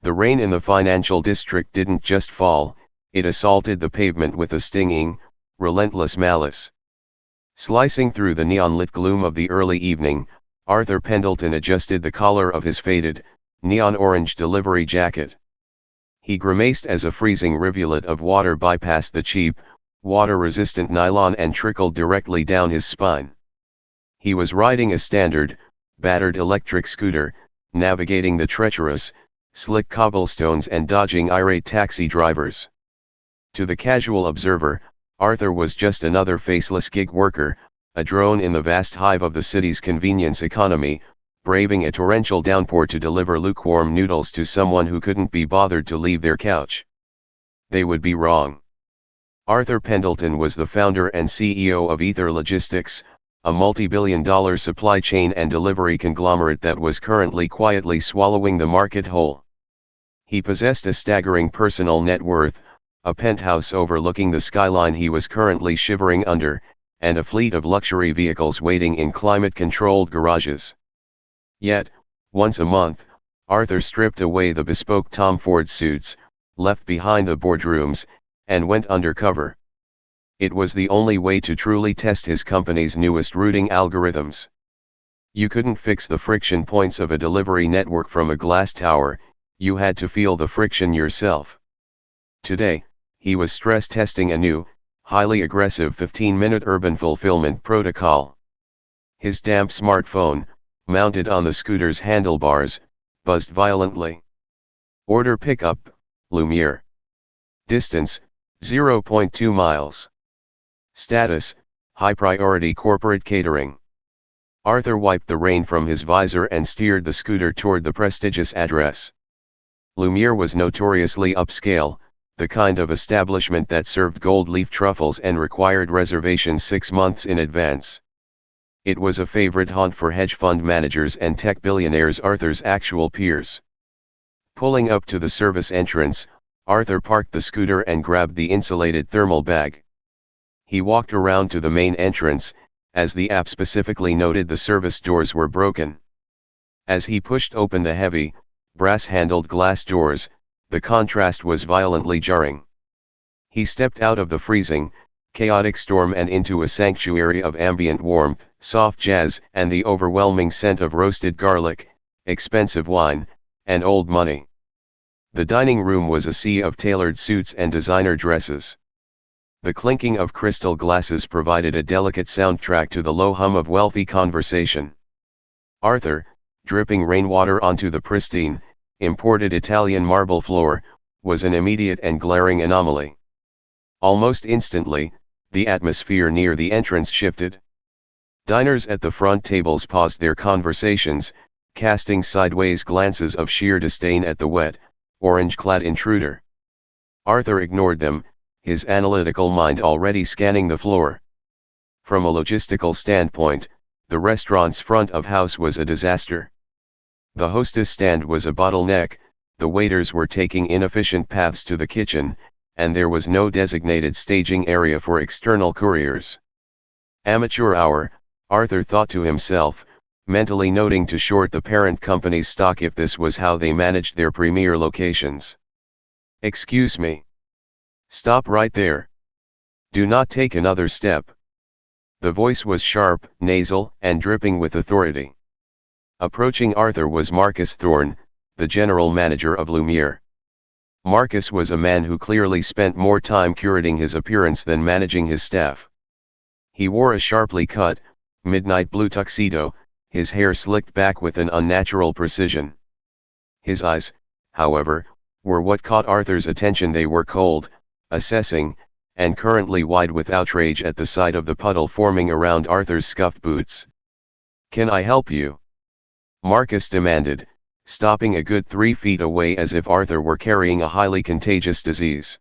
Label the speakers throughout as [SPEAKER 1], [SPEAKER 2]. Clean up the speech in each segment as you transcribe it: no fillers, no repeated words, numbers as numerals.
[SPEAKER 1] The rain in the financial district didn't just fall, it assaulted the pavement with a stinging, relentless malice. Slicing through the neon-lit gloom of the early evening, Arthur Pendleton adjusted the collar of his faded, neon-orange delivery jacket. He grimaced as a freezing rivulet of water bypassed the cheap, water-resistant nylon and trickled directly down his spine. He was riding a standard, battered electric scooter, navigating the treacherous, slick cobblestones and dodging irate taxi drivers. To the casual observer, Arthur was just another faceless gig worker, a drone in the vast hive of the city's convenience economy, braving a torrential downpour to deliver lukewarm noodles to someone who couldn't be bothered to leave their couch. They would be wrong. Arthur Pendleton was the founder and CEO of Ether Logistics, a multi-billion-dollar supply chain and delivery conglomerate that was currently quietly swallowing the market whole. He possessed a staggering personal net worth, a penthouse overlooking the skyline he was currently shivering under, and a fleet of luxury vehicles waiting in climate-controlled garages. Yet, once a month, Arthur stripped away the bespoke Tom Ford suits, left behind the boardrooms, and went undercover. It was the only way to truly test his company's newest routing algorithms. You couldn't fix the friction points of a delivery network from a glass tower, you had to feel the friction yourself. Today, he was stress testing a new, highly aggressive 15-minute urban fulfillment protocol. His damp smartphone, mounted on the scooter's handlebars, buzzed violently. Order pickup, Lumiere. Distance, 0.2 miles. Status, high priority corporate catering. Arthur wiped the rain from his visor and steered the scooter toward the prestigious address. Lumiere was notoriously upscale, the kind of establishment that served gold leaf truffles and required reservations 6 months in advance. It was a favorite haunt for hedge fund managers and tech billionaires, Arthur's actual peers. Pulling up to the service entrance, Arthur parked the scooter and grabbed the insulated thermal bag. He walked around to the main entrance, as the app specifically noted the service doors were broken. As he pushed open the heavy, brass-handled glass doors, the contrast was violently jarring. He stepped out of the freezing, chaotic storm and into a sanctuary of ambient warmth, soft jazz and the overwhelming scent of roasted garlic, expensive wine, and old money. The dining room was a sea of tailored suits and designer dresses. The clinking of crystal glasses provided a delicate soundtrack to the low hum of wealthy conversation. Arthur, dripping rainwater onto the pristine, imported Italian marble floor, was an immediate and glaring anomaly. Almost instantly, the atmosphere near the entrance shifted. Diners at the front tables paused their conversations, casting sideways glances of sheer disdain at the wet, orange-clad intruder. Arthur ignored them, his analytical mind already scanning the floor. From a logistical standpoint, the restaurant's front of house was a disaster. The hostess stand was a bottleneck, the waiters were taking inefficient paths to the kitchen, and there was no designated staging area for external couriers. Amateur hour, Arthur thought to himself, mentally noting to short the parent company's stock if this was how they managed their premier locations. "Excuse me. Stop right there. Do not take another step." The voice was sharp, nasal, and dripping with authority. Approaching Arthur was Marcus Thorne, the general manager of Lumiere. Marcus was a man who clearly spent more time curating his appearance than managing his staff. He wore a sharply cut, midnight blue tuxedo, his hair slicked back with an unnatural precision. His eyes, however, were what caught Arthur's attention. They were cold, assessing, and currently wide with outrage at the sight of the puddle forming around Arthur's scuffed boots. "Can I help you?" Marcus demanded, stopping a good 3 feet away as if Arthur were carrying a highly contagious disease.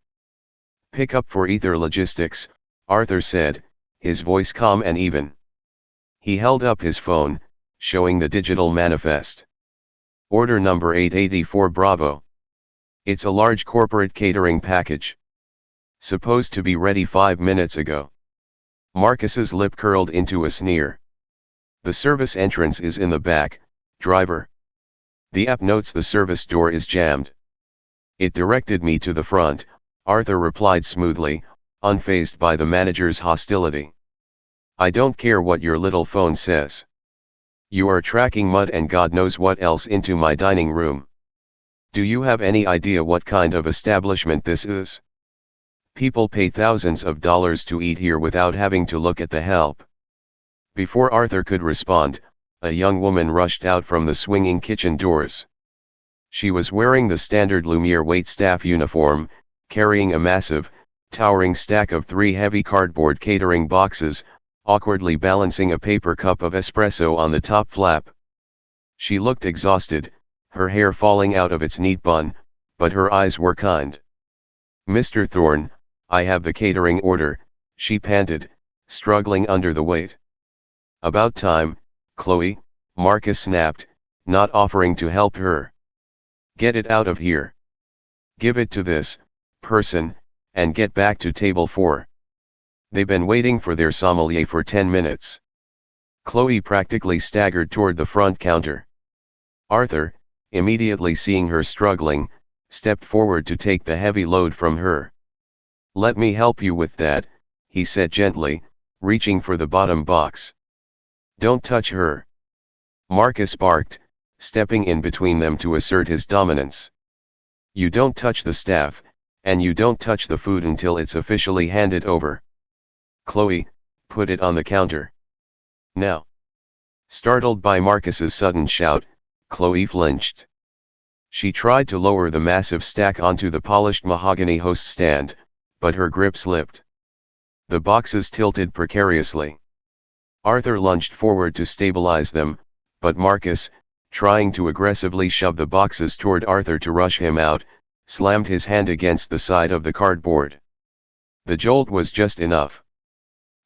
[SPEAKER 1] "Pick up for Ether Logistics," Arthur said, his voice calm and even. He held up his phone, showing the digital manifest. "Order number 884 Bravo. It's a large corporate catering package. Supposed to be ready 5 minutes ago." Marcus's lip curled into a sneer. "The service entrance is in the back, driver. The app notes the service door is jammed." It directed me to the front, Arthur replied smoothly, unfazed by the manager's hostility. I don't care what your little phone says. You are tracking mud and God knows what else into my dining room. Do you have any idea what kind of establishment this is? People pay thousands of dollars to eat here without having to look at the help. Before Arthur could respond, a young woman rushed out from the swinging kitchen doors. She was wearing the standard Lumiere waitstaff uniform, carrying a massive, towering stack of 3 heavy cardboard catering boxes, awkwardly balancing a paper cup of espresso on the top flap. She looked exhausted, her hair falling out of its neat bun, but her eyes were kind. Mr. Thorne, I have the catering order, she panted, struggling under the weight. About time, Chloe, Marcus snapped, not offering to help her. Get it out of here. Give it to this person, and get back to table 4. They've been waiting for their sommelier for 10 minutes. Chloe practically staggered toward the front counter. Arthur, immediately seeing her struggling, stepped forward to take the heavy load from her. Let me help you with that, he said gently, reaching for the bottom box. Don't touch her. Marcus barked, stepping in between them to assert his dominance. You don't touch the staff, and you don't touch the food until it's officially handed over. Chloe, put it on the counter. Now. Startled by Marcus's sudden shout, Chloe flinched. She tried to lower the massive stack onto the polished mahogany host stand, but her grip slipped. The boxes tilted precariously. Arthur lunged forward to stabilize them, but Marcus, trying to aggressively shove the boxes toward Arthur to rush him out, slammed his hand against the side of the cardboard. The jolt was just enough.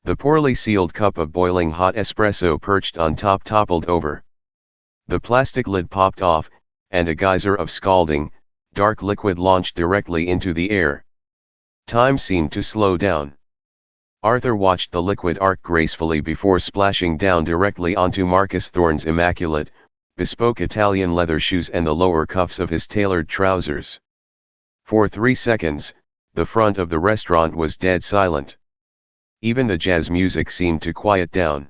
[SPEAKER 1] The poorly sealed cup of boiling hot espresso perched on top toppled over. The plastic lid popped off, and a geyser of scalding, dark liquid launched directly into the air. Time seemed to slow down. Arthur watched the liquid arc gracefully before splashing down directly onto Marcus Thorne's immaculate, bespoke Italian leather shoes and the lower cuffs of his tailored trousers. For 3 seconds, the front of the restaurant was dead silent. Even the jazz music seemed to quiet down.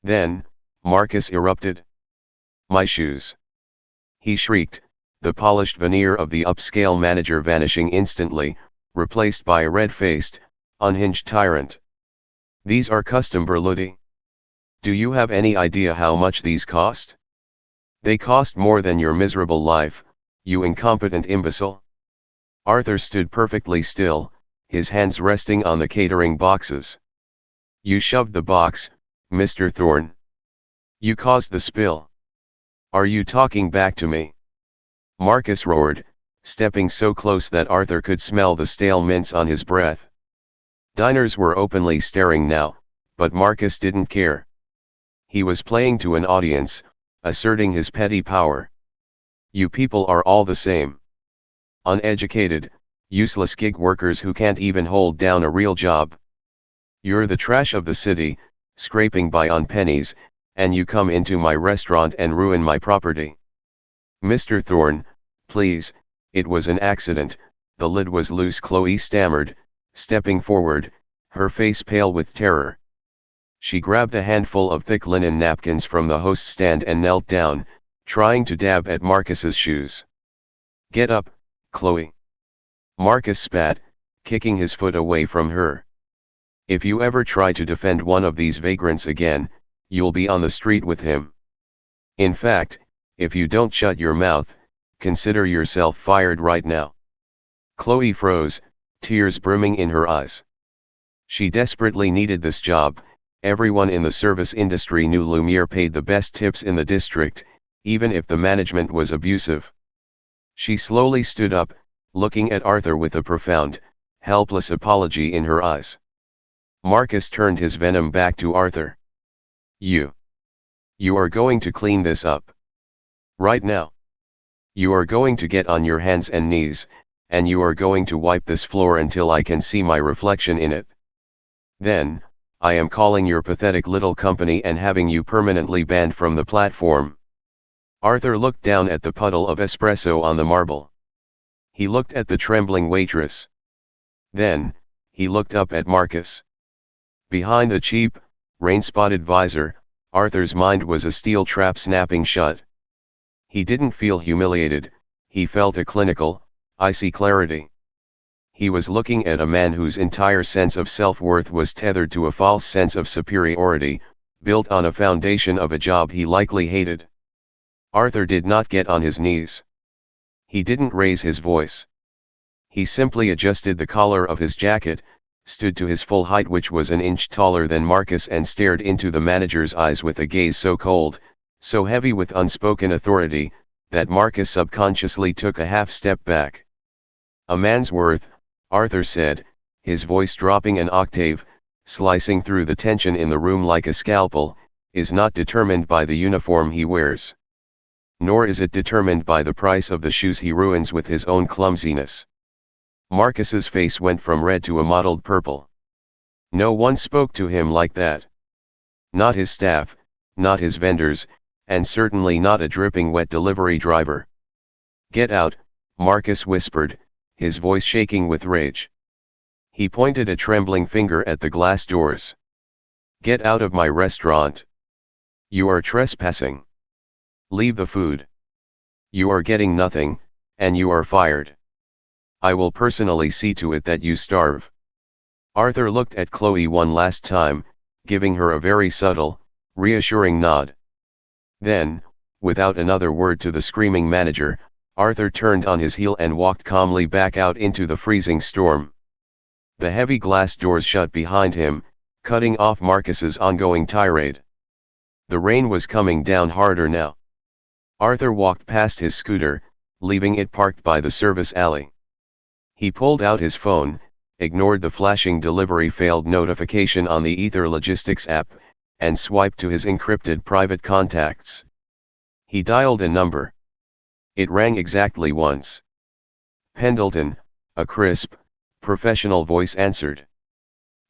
[SPEAKER 1] Then, Marcus erupted. My shoes! He shrieked, the polished veneer of the upscale manager vanishing instantly, replaced by a red-faced, unhinged tyrant. These are custom Berluti. Do you have any idea how much these cost? They cost more than your miserable life, you incompetent imbecile. Arthur stood perfectly still, his hands resting on the catering boxes. You shoved the box, Mr. Thorne. You caused the spill. Are you talking back to me? Marcus roared, stepping so close that Arthur could smell the stale mints on his breath. Diners were openly staring now, but Marcus didn't care. He was playing to an audience, asserting his petty power. You people are all the same. Uneducated, useless gig workers who can't even hold down a real job. You're the trash of the city, scraping by on pennies, and you come into my restaurant and ruin my property. Mr. Thorne, please, it was an accident, the lid was loose, Chloe stammered, stepping forward, her face pale with terror. She grabbed a handful of thick linen napkins from the host stand and knelt down, trying to dab at Marcus's shoes. Get up, Chloe. Marcus spat, kicking his foot away from her. If you ever try to defend one of these vagrants again, you'll be on the street with him. In fact, if you don't shut your mouth, consider yourself fired right now. Chloe froze, tears brimming in her eyes. She desperately needed this job. Everyone in the service industry knew Lumiere paid the best tips in the district, even if the management was abusive. She slowly stood up, looking at Arthur with a profound, helpless apology in her eyes. Marcus turned his venom back to Arthur. You are going to clean this up. Right now. You are going to get on your hands and knees, and you are going to wipe this floor until I can see my reflection in it. Then, I am calling your pathetic little company and having you permanently banned from the platform. Arthur looked down at the puddle of espresso on the marble. He looked at the trembling waitress. Then, he looked up at Marcus. Behind the cheap, rain-spotted visor, Arthur's mind was a steel trap snapping shut. He didn't feel humiliated, he felt a clinical, icy clarity. He was looking at a man whose entire sense of self-worth was tethered to a false sense of superiority, built on a foundation of a job he likely hated. Arthur did not get on his knees. He didn't raise his voice. He simply adjusted the collar of his jacket, stood to his full height, which was an inch taller than Marcus, and stared into the manager's eyes with a gaze so cold, so heavy with unspoken authority, that Marcus subconsciously took a half step back. "A man's worth," Arthur said, his voice dropping an octave, slicing through the tension in the room like a scalpel, "is not determined by the uniform he wears. Nor is it determined by the price of the shoes he ruins with his own clumsiness." Marcus's face went from red to a mottled purple. No one spoke to him like that. Not his staff, not his vendors, and certainly not a dripping wet delivery driver. "Get out," Marcus whispered, his voice shaking with rage. He pointed a trembling finger at the glass doors. "Get out of my restaurant. You are trespassing. Leave the food. You are getting nothing, and you are fired. I will personally see to it that you starve." Arthur looked at Chloe one last time, giving her a very subtle, reassuring nod. Then, without another word to the screaming manager, Arthur turned on his heel and walked calmly back out into the freezing storm. The heavy glass doors shut behind him, cutting off Marcus's ongoing tirade. The rain was coming down harder now. Arthur walked past his scooter, leaving it parked by the service alley. He pulled out his phone, ignored the flashing delivery failed notification on the Ether Logistics app, and swiped to his encrypted private contacts. He dialed a number. It rang exactly once. Pendelton, a crisp, professional voice answered.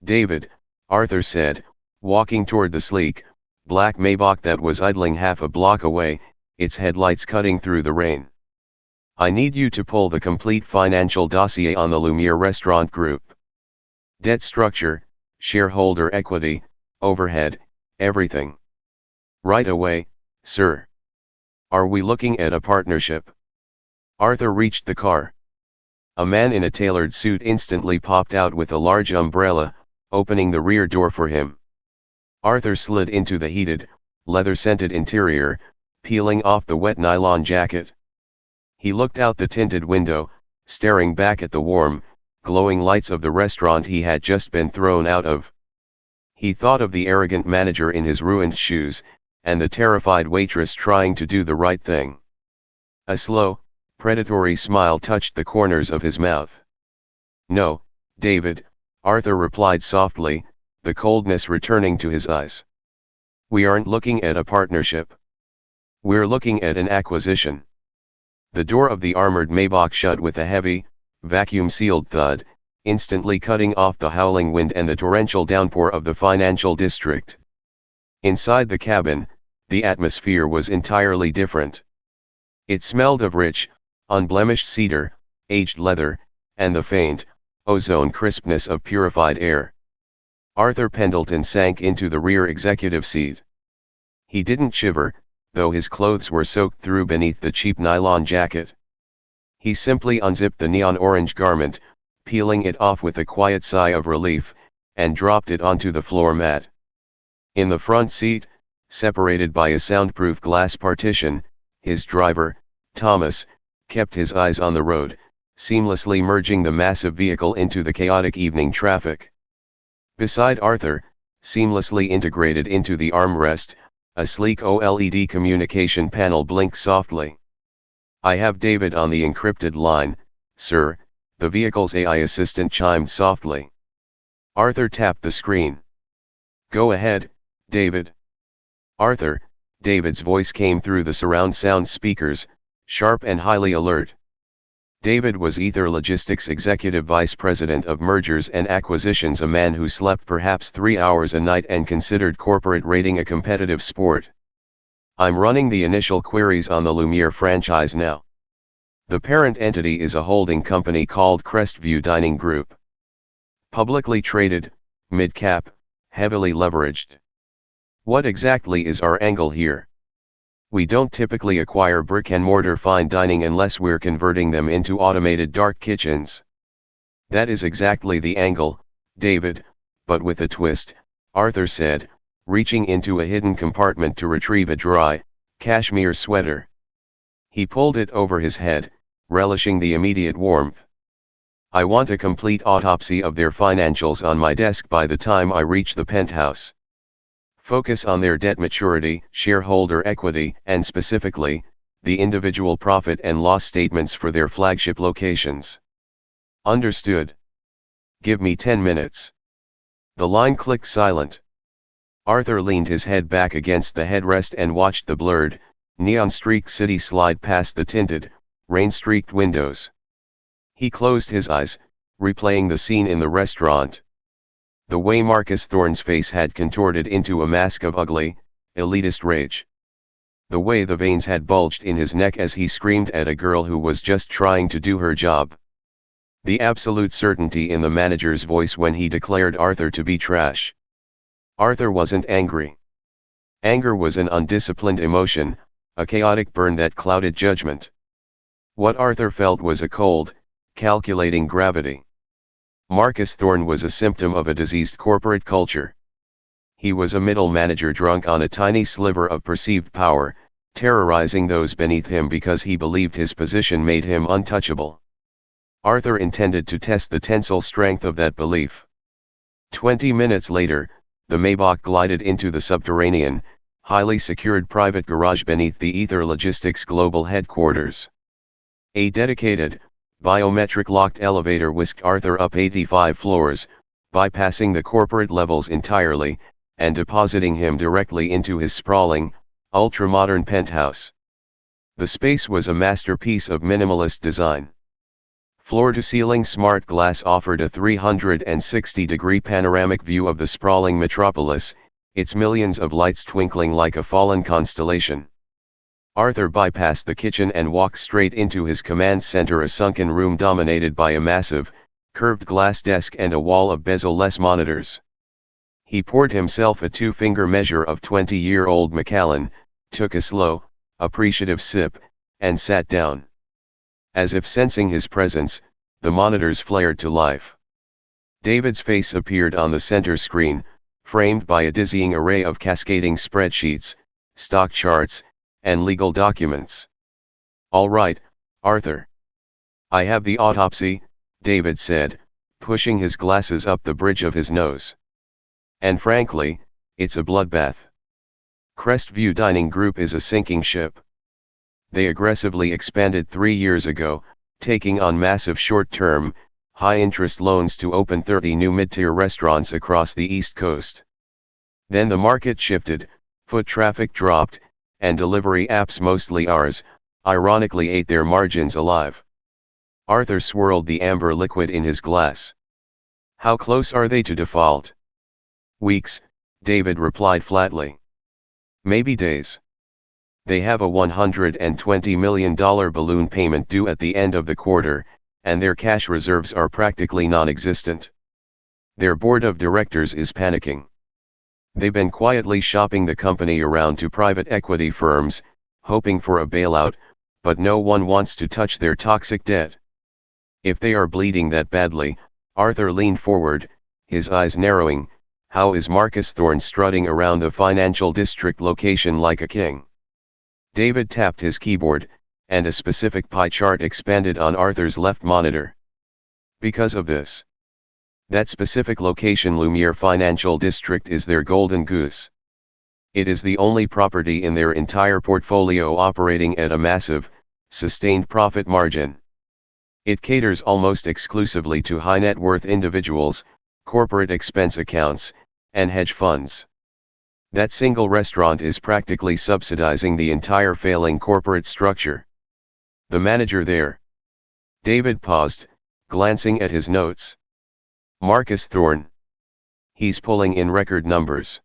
[SPEAKER 1] "David," Arthur said, walking toward the sleek, black Maybach that was idling half a block away, its headlights cutting through the rain. "I need you to pull the complete financial dossier on the Lumiere Restaurant Group. Debt structure, shareholder equity, overhead, everything. Right away, sir. Are we looking at a partnership?" Arthur reached the car. A man in a tailored suit instantly popped out with a large umbrella, opening the rear door for him. Arthur slid into the heated, leather-scented interior, peeling off the wet nylon jacket. He looked out the tinted window, staring back at the warm, glowing lights of the restaurant he had just been thrown out of. He thought of the arrogant manager in his ruined shoes, and the terrified waitress trying to do the right thing. A slow, predatory smile touched the corners of his mouth. "No, David," Arthur replied softly, the coldness returning to his eyes. "We aren't looking at a partnership. We're looking at an acquisition." The door of the armored Maybach shut with a heavy, vacuum-sealed thud, instantly cutting off the howling wind and the torrential downpour of the financial district. Inside the cabin, the atmosphere was entirely different. It smelled of rich, unblemished cedar, aged leather, and the faint, ozone crispness of purified air. Arthur Pendelton sank into the rear executive seat. He didn't shiver, though his clothes were soaked through beneath the cheap nylon jacket. He simply unzipped the neon orange garment, peeling it off with a quiet sigh of relief, and dropped it onto the floor mat. In the front seat, separated by a soundproof glass partition, his driver, Thomas, kept his eyes on the road, seamlessly merging the massive vehicle into the chaotic evening traffic. Beside Arthur, seamlessly integrated into the armrest, a sleek OLED communication panel blinked softly. "I have David on the encrypted line, sir," the vehicle's AI assistant chimed softly. Arthur tapped the screen. "Go ahead, David." "Arthur," David's voice came through the surround sound speakers, sharp and highly alert. David was Ether Logistics Executive Vice President of Mergers and Acquisitions, a man who slept perhaps 3 hours a night and considered corporate raiding a competitive sport. "I'm running the initial queries on the Lumiere franchise now. The parent entity is a holding company called Crestview Dining Group. Publicly traded, mid-cap, heavily leveraged. What exactly is our angle here? We don't typically acquire brick-and-mortar fine dining unless we're converting them into automated dark kitchens. That is exactly the angle, David, but with a twist, Arthur said, reaching into a hidden compartment to retrieve a dry, cashmere sweater. He pulled it over his head, relishing the immediate warmth. I want a complete autopsy of their financials on my desk by the time I reach the penthouse. Focus on their debt maturity, shareholder equity, and specifically, the individual profit and loss statements for their flagship locations. Understood. Give me 10 minutes. The line clicked silent. Arthur leaned his head back against the headrest and watched the blurred, neon-streaked city slide past the tinted, rain-streaked windows. He closed his eyes, replaying the scene in the restaurant. The way Marcus Thorne's face had contorted into a mask of ugly, elitist rage. The way the veins had bulged in his neck as he screamed at a girl who was just trying to do her job. The absolute certainty in the manager's voice when he declared Arthur to be trash. Arthur wasn't angry. Anger was an undisciplined emotion, a chaotic burn that clouded judgment. What Arthur felt was a cold, calculating gravity. Marcus Thorne was a symptom of a diseased corporate culture. He was a middle manager drunk on a tiny sliver of perceived power, terrorizing those beneath him because he believed his position made him untouchable. Arthur intended to test the tensile strength of that belief. 20 minutes later, the Maybach glided into the subterranean, highly secured private garage beneath the Ether Logistics Global headquarters. A dedicated, biometric locked elevator whisked Arthur up 85 floors, bypassing the corporate levels entirely, and depositing him directly into his sprawling, ultra-modern penthouse. The space was a masterpiece of minimalist design. Floor-to-ceiling smart glass offered a 360-degree panoramic view of the sprawling metropolis, its millions of lights twinkling like a fallen constellation. Arthur bypassed the kitchen and walked straight into his command center, a sunken room dominated by a massive, curved glass desk and a wall of bezel-less monitors. He poured himself a 2-finger measure of 20-year-old Macallan, took a slow, appreciative sip, and sat down. As if sensing his presence, the monitors flared to life. David's face appeared on the center screen, framed by a dizzying array of cascading spreadsheets, stock charts, and legal documents. All right, Arthur. I have the autopsy, David said, pushing his glasses up the bridge of his nose. And frankly, it's a bloodbath. Crestview Dining Group is a sinking ship. They aggressively expanded 3 years ago, taking on massive short-term, high-interest loans to open 30 new mid-tier restaurants across the East Coast. Then the market shifted, foot traffic dropped, and delivery apps, mostly ours, ironically ate their margins alive. Arthur swirled the amber liquid in his glass. How close are they to default? Weeks, David replied flatly. Maybe days. They have a $120 million balloon payment due at the end of the quarter, and their cash reserves are practically non-existent. Their board of directors is panicking. They've been quietly shopping the company around to private equity firms, hoping for a bailout, but no one wants to touch their toxic debt. If they are bleeding that badly, Arthur leaned forward, his eyes narrowing, how is Marcus Thorne strutting around the financial district location like a king? David tapped his keyboard, and a specific pie chart expanded on Arthur's left monitor. Because of this. That specific location, Lumiere Financial District, is their golden goose. It is the only property in their entire portfolio operating at a massive, sustained profit margin. It caters almost exclusively to high net worth individuals, corporate expense accounts, and hedge funds. That single restaurant is practically subsidizing the entire failing corporate structure. The manager there. David paused, glancing at his notes. Marcus Thorne. He's pulling in record numbers.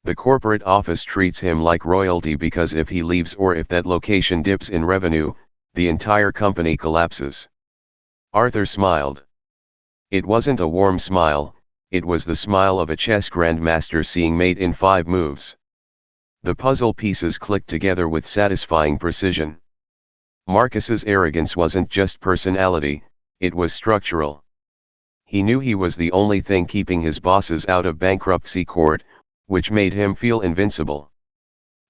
[SPEAKER 1] The corporate office treats him like royalty because if he leaves or if that location dips in revenue, the entire company collapses. Arthur smiled. It wasn't a warm smile, it was the smile of a chess grandmaster seeing mate in 5 moves. The puzzle pieces clicked together with satisfying precision. Marcus's arrogance wasn't just personality, it was structural. He knew he was the only thing keeping his bosses out of bankruptcy court, which made him feel invincible.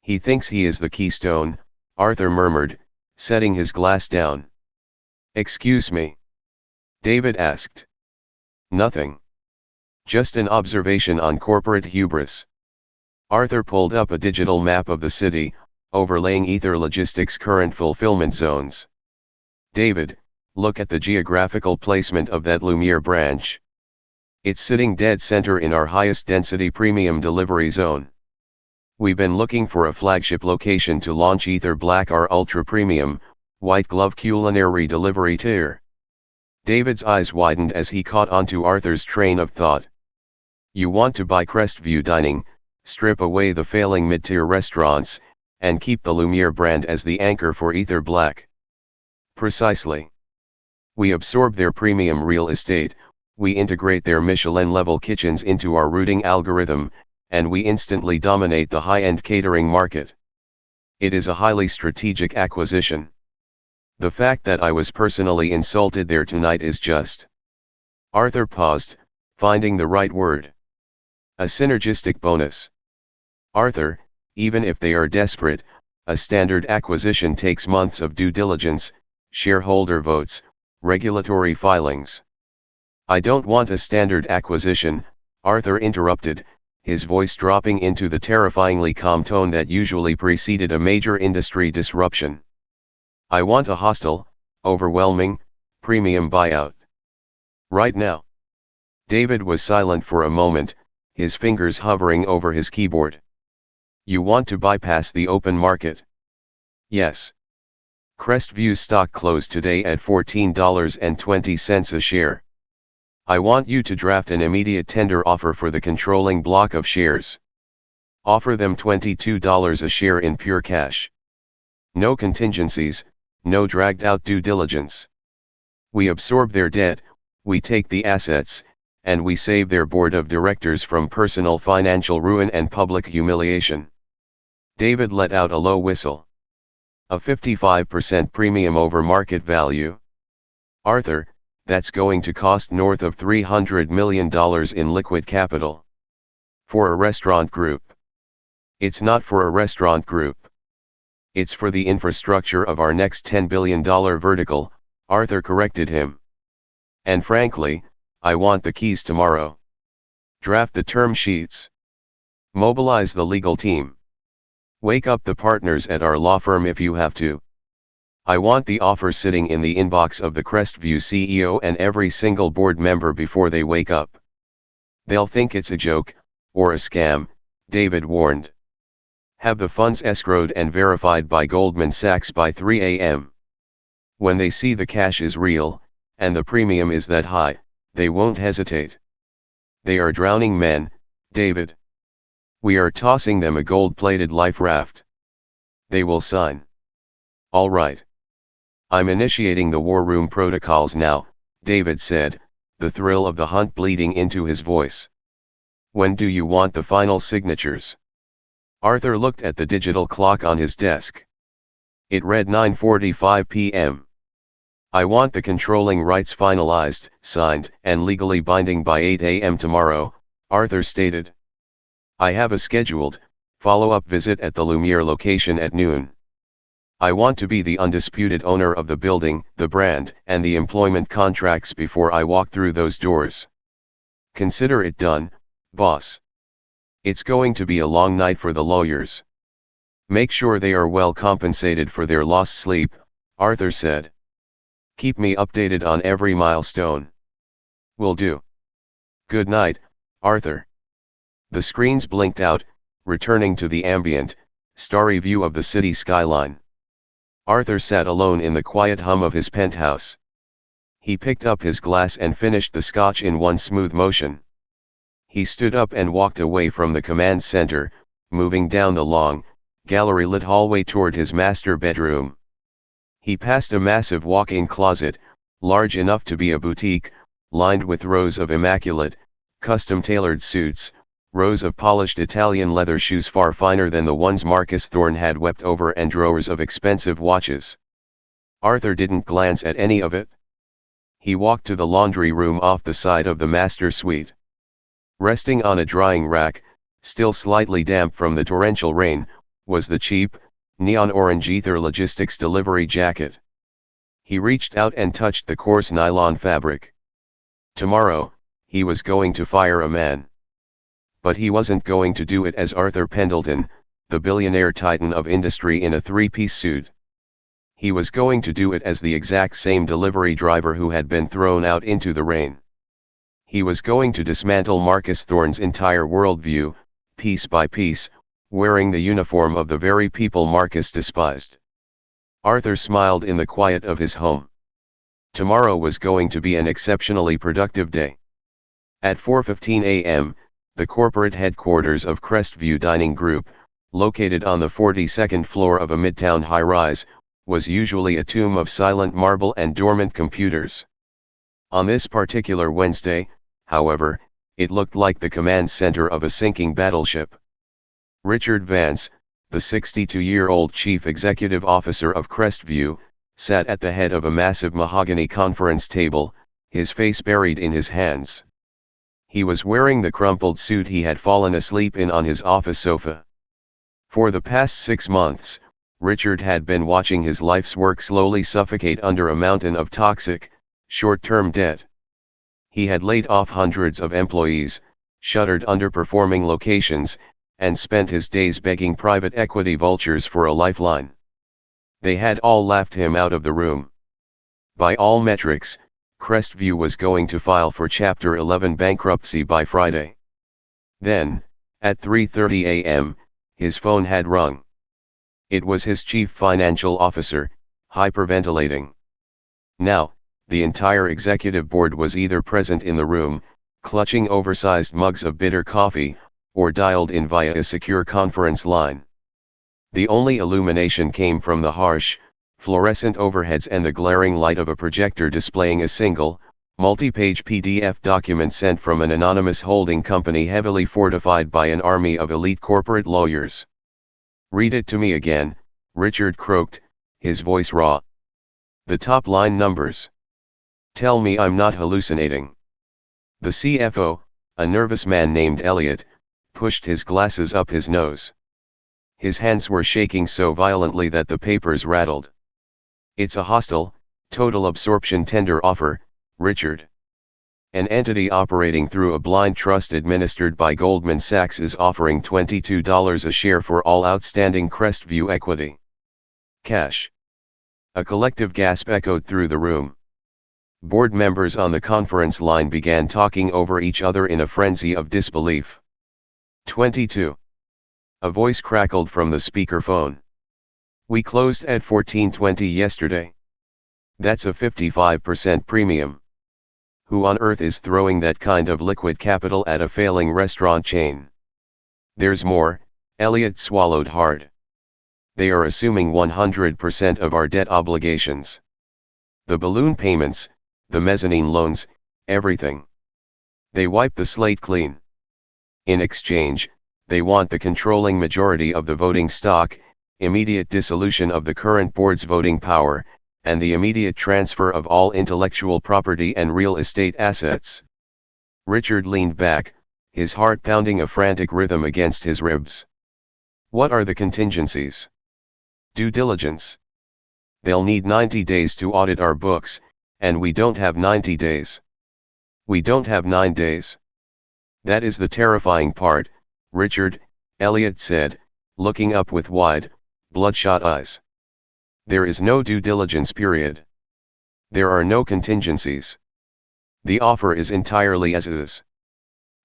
[SPEAKER 1] He thinks he is the keystone, Arthur murmured, setting his glass down. Excuse me? David asked. Nothing. Just an observation on corporate hubris. Arthur pulled up a digital map of the city, overlaying Ether Logistics' current fulfillment zones. David, look at the geographical placement of that Lumiere branch. It's sitting dead center in our highest density premium delivery zone. We've been looking for a flagship location to launch Ether Black, our ultra premium, white glove culinary delivery tier. David's eyes widened as he caught onto Arthur's train of thought. You want to buy Crestview Dining, strip away the failing mid-tier restaurants, and keep the Lumiere brand as the anchor for Ether Black. Precisely. We absorb their premium real estate, we integrate their Michelin-level kitchens into our routing algorithm, and we instantly dominate the high-end catering market. It is a highly strategic acquisition. The fact that I was personally insulted there tonight is just. Arthur paused, finding the right word. A synergistic bonus. Arthur, even if they are desperate, a standard acquisition takes months of due diligence, shareholder votes, regulatory filings. I don't want a standard acquisition, Arthur interrupted, his voice dropping into the terrifyingly calm tone that usually preceded a major industry disruption. I want a hostile, overwhelming, premium buyout. Right now. David was silent for a moment, his fingers hovering over his keyboard. You want to bypass the open market? Yes. Crestview stock closed today at $14.20 a share. I want you to draft an immediate tender offer for the controlling block of shares. Offer them $22 a share in pure cash. No contingencies, no dragged out due diligence. We absorb their debt, we take the assets, and we save their board of directors from personal financial ruin and public humiliation. David let out a low whistle. A 55% premium over market value. Arthur, that's going to cost north of $300 million in liquid capital. For a restaurant group. It's not for a restaurant group. It's for the infrastructure of our next $10 billion vertical, Arthur corrected him. And frankly, I want the keys tomorrow. Draft the term sheets. Mobilize the legal team. Wake up the partners at our law firm if you have to. I want the offer sitting in the inbox of the Crestview CEO and every single board member before they wake up. They'll think it's a joke, or a scam, David warned. Have the funds escrowed and verified by Goldman Sachs by 3 a.m. When they see the cash is real, and the premium is that high, they won't hesitate. They are drowning men, David. We are tossing them a gold-plated life raft. They will sign. All right. I'm initiating the war room protocols now, David said, the thrill of the hunt bleeding into his voice. When do you want the final signatures? Arthur looked at the digital clock on his desk. It read 9:45 p.m. I want the controlling rights finalized, signed, and legally binding by 8 a.m. tomorrow, Arthur stated. I have a scheduled, follow-up visit at the Lumiere location at noon. I want to be the undisputed owner of the building, the brand, and the employment contracts before I walk through those doors. Consider it done, boss. It's going to be a long night for the lawyers. Make sure they are well compensated for their lost sleep, Arthur said. Keep me updated on every milestone. Will do. Good night, Arthur. The screens blinked out, returning to the ambient, starry view of the city skyline. Arthur sat alone in the quiet hum of his penthouse. He picked up his glass and finished the scotch in one smooth motion. He stood up and walked away from the command center, moving down the long, gallery-lit hallway toward his master bedroom. He passed a massive walk-in closet, large enough to be a boutique, lined with rows of immaculate, custom-tailored suits, rows of polished Italian leather shoes far finer than the ones Marcus Thorne had wept over, and drawers of expensive watches. Arthur didn't glance at any of it. He walked to the laundry room off the side of the master suite. Resting on a drying rack, still slightly damp from the torrential rain, was the cheap, neon orange Ether Logistics delivery jacket. He reached out and touched the coarse nylon fabric. Tomorrow, he was going to fire a man. But he wasn't going to do it as Arthur Pendelton, the billionaire titan of industry in a three-piece suit. He was going to do it as the exact same delivery driver who had been thrown out into the rain. He was going to dismantle Marcus Thorne's entire worldview, piece by piece, wearing the uniform of the very people Marcus despised. Arthur smiled in the quiet of his home. Tomorrow was going to be an exceptionally productive day. At 4:15 a.m., the corporate headquarters of Crestview Dining Group, located on the 42nd floor of a midtown high-rise, was usually a tomb of silent marble and dormant computers. On this particular Wednesday, however, it looked like the command center of a sinking battleship. Richard Vance, the 62-year-old chief executive officer of Crestview, sat at the head of a massive mahogany conference table, his face buried in his hands. He was wearing the crumpled suit he had fallen asleep in on his office sofa. For the past 6 months, Richard had been watching his life's work slowly suffocate under a mountain of toxic, short-term debt. He had laid off hundreds of employees, shuttered underperforming locations, and spent his days begging private equity vultures for a lifeline. They had all laughed him out of the room. By all metrics, Crestview was going to file for Chapter 11 bankruptcy by Friday. Then, at 3:30 a.m., his phone had rung. It was his chief financial officer, hyperventilating. Now, the entire executive board was either present in the room, clutching oversized mugs of bitter coffee, or dialed in via a secure conference line. The only illumination came from the harsh, fluorescent overheads and the glaring light of a projector displaying a single, multi-page PDF document sent from an anonymous holding company heavily fortified by an army of elite corporate lawyers. "Read it to me again," Richard croaked, his voice raw. "The top line numbers. Tell me I'm not hallucinating." The CFO, a nervous man named Elliot, pushed his glasses up his nose. His hands were shaking so violently that the papers rattled. "It's a hostile, total absorption tender offer, Richard. An entity operating through a blind trust administered by Goldman Sachs is offering $22 a share for all outstanding Crestview equity. Cash." A collective gasp echoed through the room. Board members on the conference line began talking over each other in a frenzy of disbelief. 22. A voice crackled from the speakerphone. "We closed at 14.20 yesterday. That's a 55% premium. Who on earth is throwing that kind of liquid capital at a failing restaurant chain?" "There's more," Elliot swallowed hard. "They are assuming 100% of our debt obligations. The balloon payments, the mezzanine loans, everything. They wipe the slate clean. In exchange, they want the controlling majority of the voting stock, immediate dissolution of the current board's voting power, and the immediate transfer of all intellectual property and real estate assets." Richard leaned back, his heart pounding a frantic rhythm against his ribs. "What are the contingencies?" "Due diligence. They'll need 90 days to audit our books, and we don't have 90 days. We don't have 9 days. That is the terrifying part, Richard," Elliot said, looking up with wide, bloodshot eyes. "There is no due diligence period. There are no contingencies. The offer is entirely as is.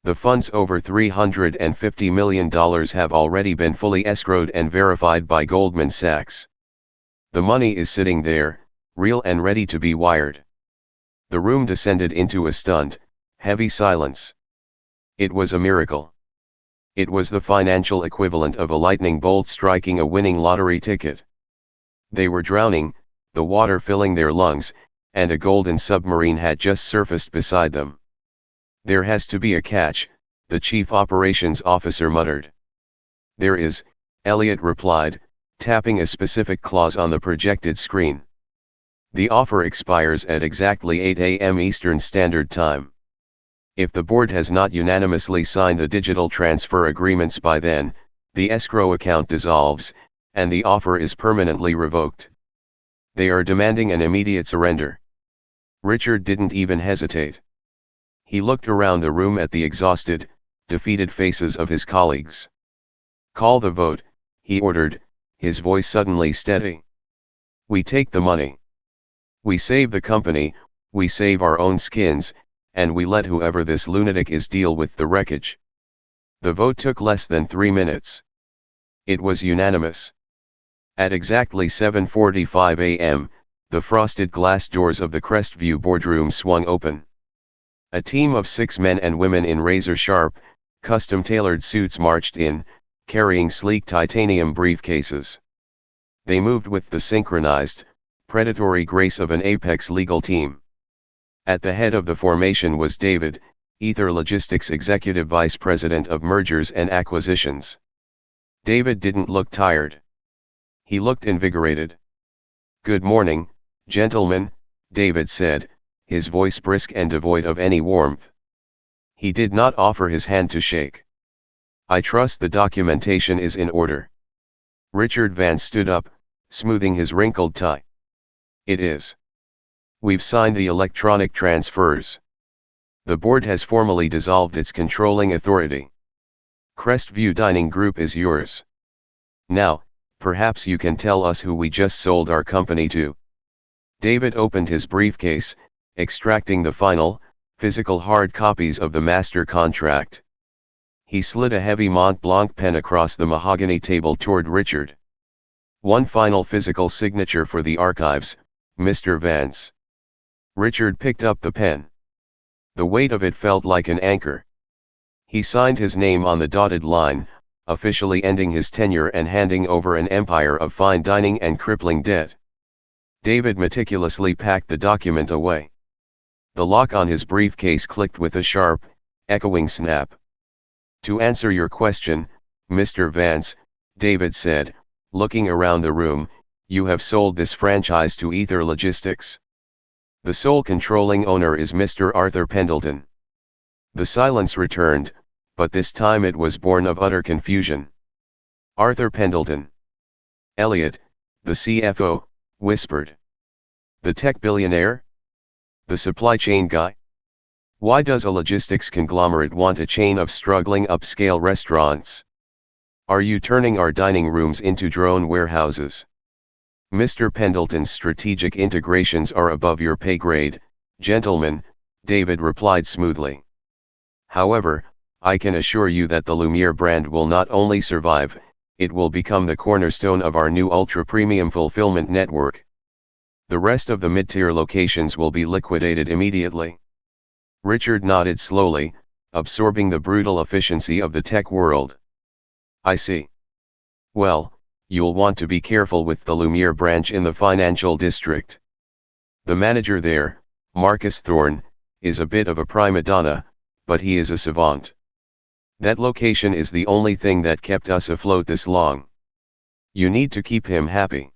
[SPEAKER 1] The funds over $350 million have already been fully escrowed and verified by Goldman Sachs. The money is sitting there, real and ready to be wired." The room descended into a stunned, heavy silence. It was a miracle. It was the financial equivalent of a lightning bolt striking a winning lottery ticket. They were drowning, the water filling their lungs, and a golden submarine had just surfaced beside them. "There has to be a catch," the chief operations officer muttered. "There is," Elliot replied, tapping a specific clause on the projected screen. "The offer expires at exactly 8 a.m. Eastern Standard Time. If the board has not unanimously signed the digital transfer agreements by then, the escrow account dissolves, and the offer is permanently revoked. They are demanding an immediate surrender." Richard didn't even hesitate. He looked around the room at the exhausted, defeated faces of his colleagues. "Call the vote," he ordered, his voice suddenly steady. "We take the money. We save the company, we save our own skins, and we let whoever this lunatic is deal with the wreckage." The vote took less than 3 minutes. It was unanimous. At exactly 7:45 a.m., the frosted glass doors of the Crestview boardroom swung open. A team of 6 men and women in razor-sharp, custom-tailored suits marched in, carrying sleek titanium briefcases. They moved with the synchronized, predatory grace of an apex legal team. At the head of the formation was David, Ether Logistics Executive Vice President of Mergers and Acquisitions. David didn't look tired. He looked invigorated. "Good morning, gentlemen," David said, his voice brisk and devoid of any warmth. He did not offer his hand to shake. "I trust the documentation is in order." Richard Vance stood up, smoothing his wrinkled tie. "It is. We've signed the electronic transfers. The board has formally dissolved its controlling authority. Crestview Dining Group is yours. Now, perhaps you can tell us who we just sold our company to." David opened his briefcase, extracting the final, physical hard copies of the master contract. He slid a heavy Mont Blanc pen across the mahogany table toward Richard. "One final physical signature for the archives, Mr. Vance." Richard picked up the pen. The weight of it felt like an anchor. He signed his name on the dotted line, officially ending his tenure and handing over an empire of fine dining and crippling debt. David meticulously packed the document away. The lock on his briefcase clicked with a sharp, echoing snap. "To answer your question, Mr. Vance," David said, looking around the room, "you have sold this franchise to Ether Logistics. The sole controlling owner is Mr. Arthur Pendelton." The silence returned, but this time it was born of utter confusion. "Arthur Pendelton?" Elliot, the CFO, whispered. "The tech billionaire? The supply chain guy? Why does a logistics conglomerate want a chain of struggling upscale restaurants? Are you turning our dining rooms into drone warehouses?" "Mr. Pendleton's strategic integrations are above your pay grade, gentlemen," David replied smoothly. "However, I can assure you that the Lumiere brand will not only survive, it will become the cornerstone of our new ultra-premium fulfillment network. The rest of the mid-tier locations will be liquidated immediately." Richard nodded slowly, absorbing the brutal efficiency of the tech world. "I see. Well, you'll want to be careful with the Lumiere branch in the financial district. The manager there, Marcus Thorne, is a bit of a prima donna, but he is a savant. That location is the only thing that kept us afloat this long. You need to keep him happy."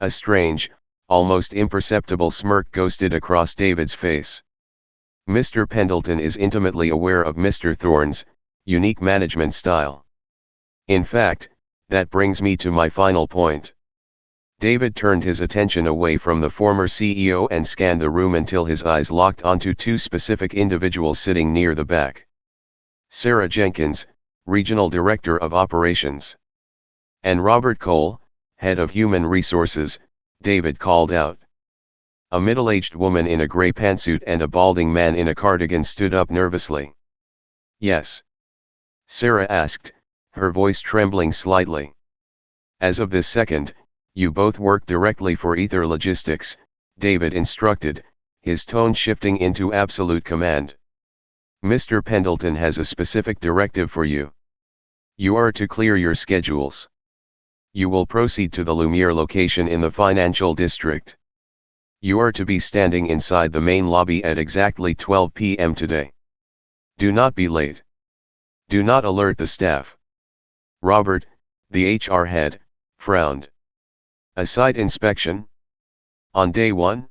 [SPEAKER 1] A strange, almost imperceptible smirk ghosted across David's face. "Mr. Pendleton is intimately aware of Mr. Thorne's unique management style. In fact, that brings me to my final point." David turned his attention away from the former CEO and scanned the room until his eyes locked onto 2 specific individuals sitting near the back. "Sarah Jenkins, Regional Director of Operations. And Robert Cole, Head of Human Resources," David called out. A middle-aged woman in a gray pantsuit and a balding man in a cardigan stood up nervously. "Yes?" Sarah asked, her voice trembling slightly. "As of this second, you both work directly for Ether Logistics," David instructed, his tone shifting into absolute command. "Mr. Pendleton has a specific directive for you. You are to clear your schedules. You will proceed to the Lumiere location in the financial district. You are to be standing inside the main lobby at exactly 12 p.m. today. Do not be late. Do not alert the staff. Robert, the HR head, frowned. A site inspection? On day 1?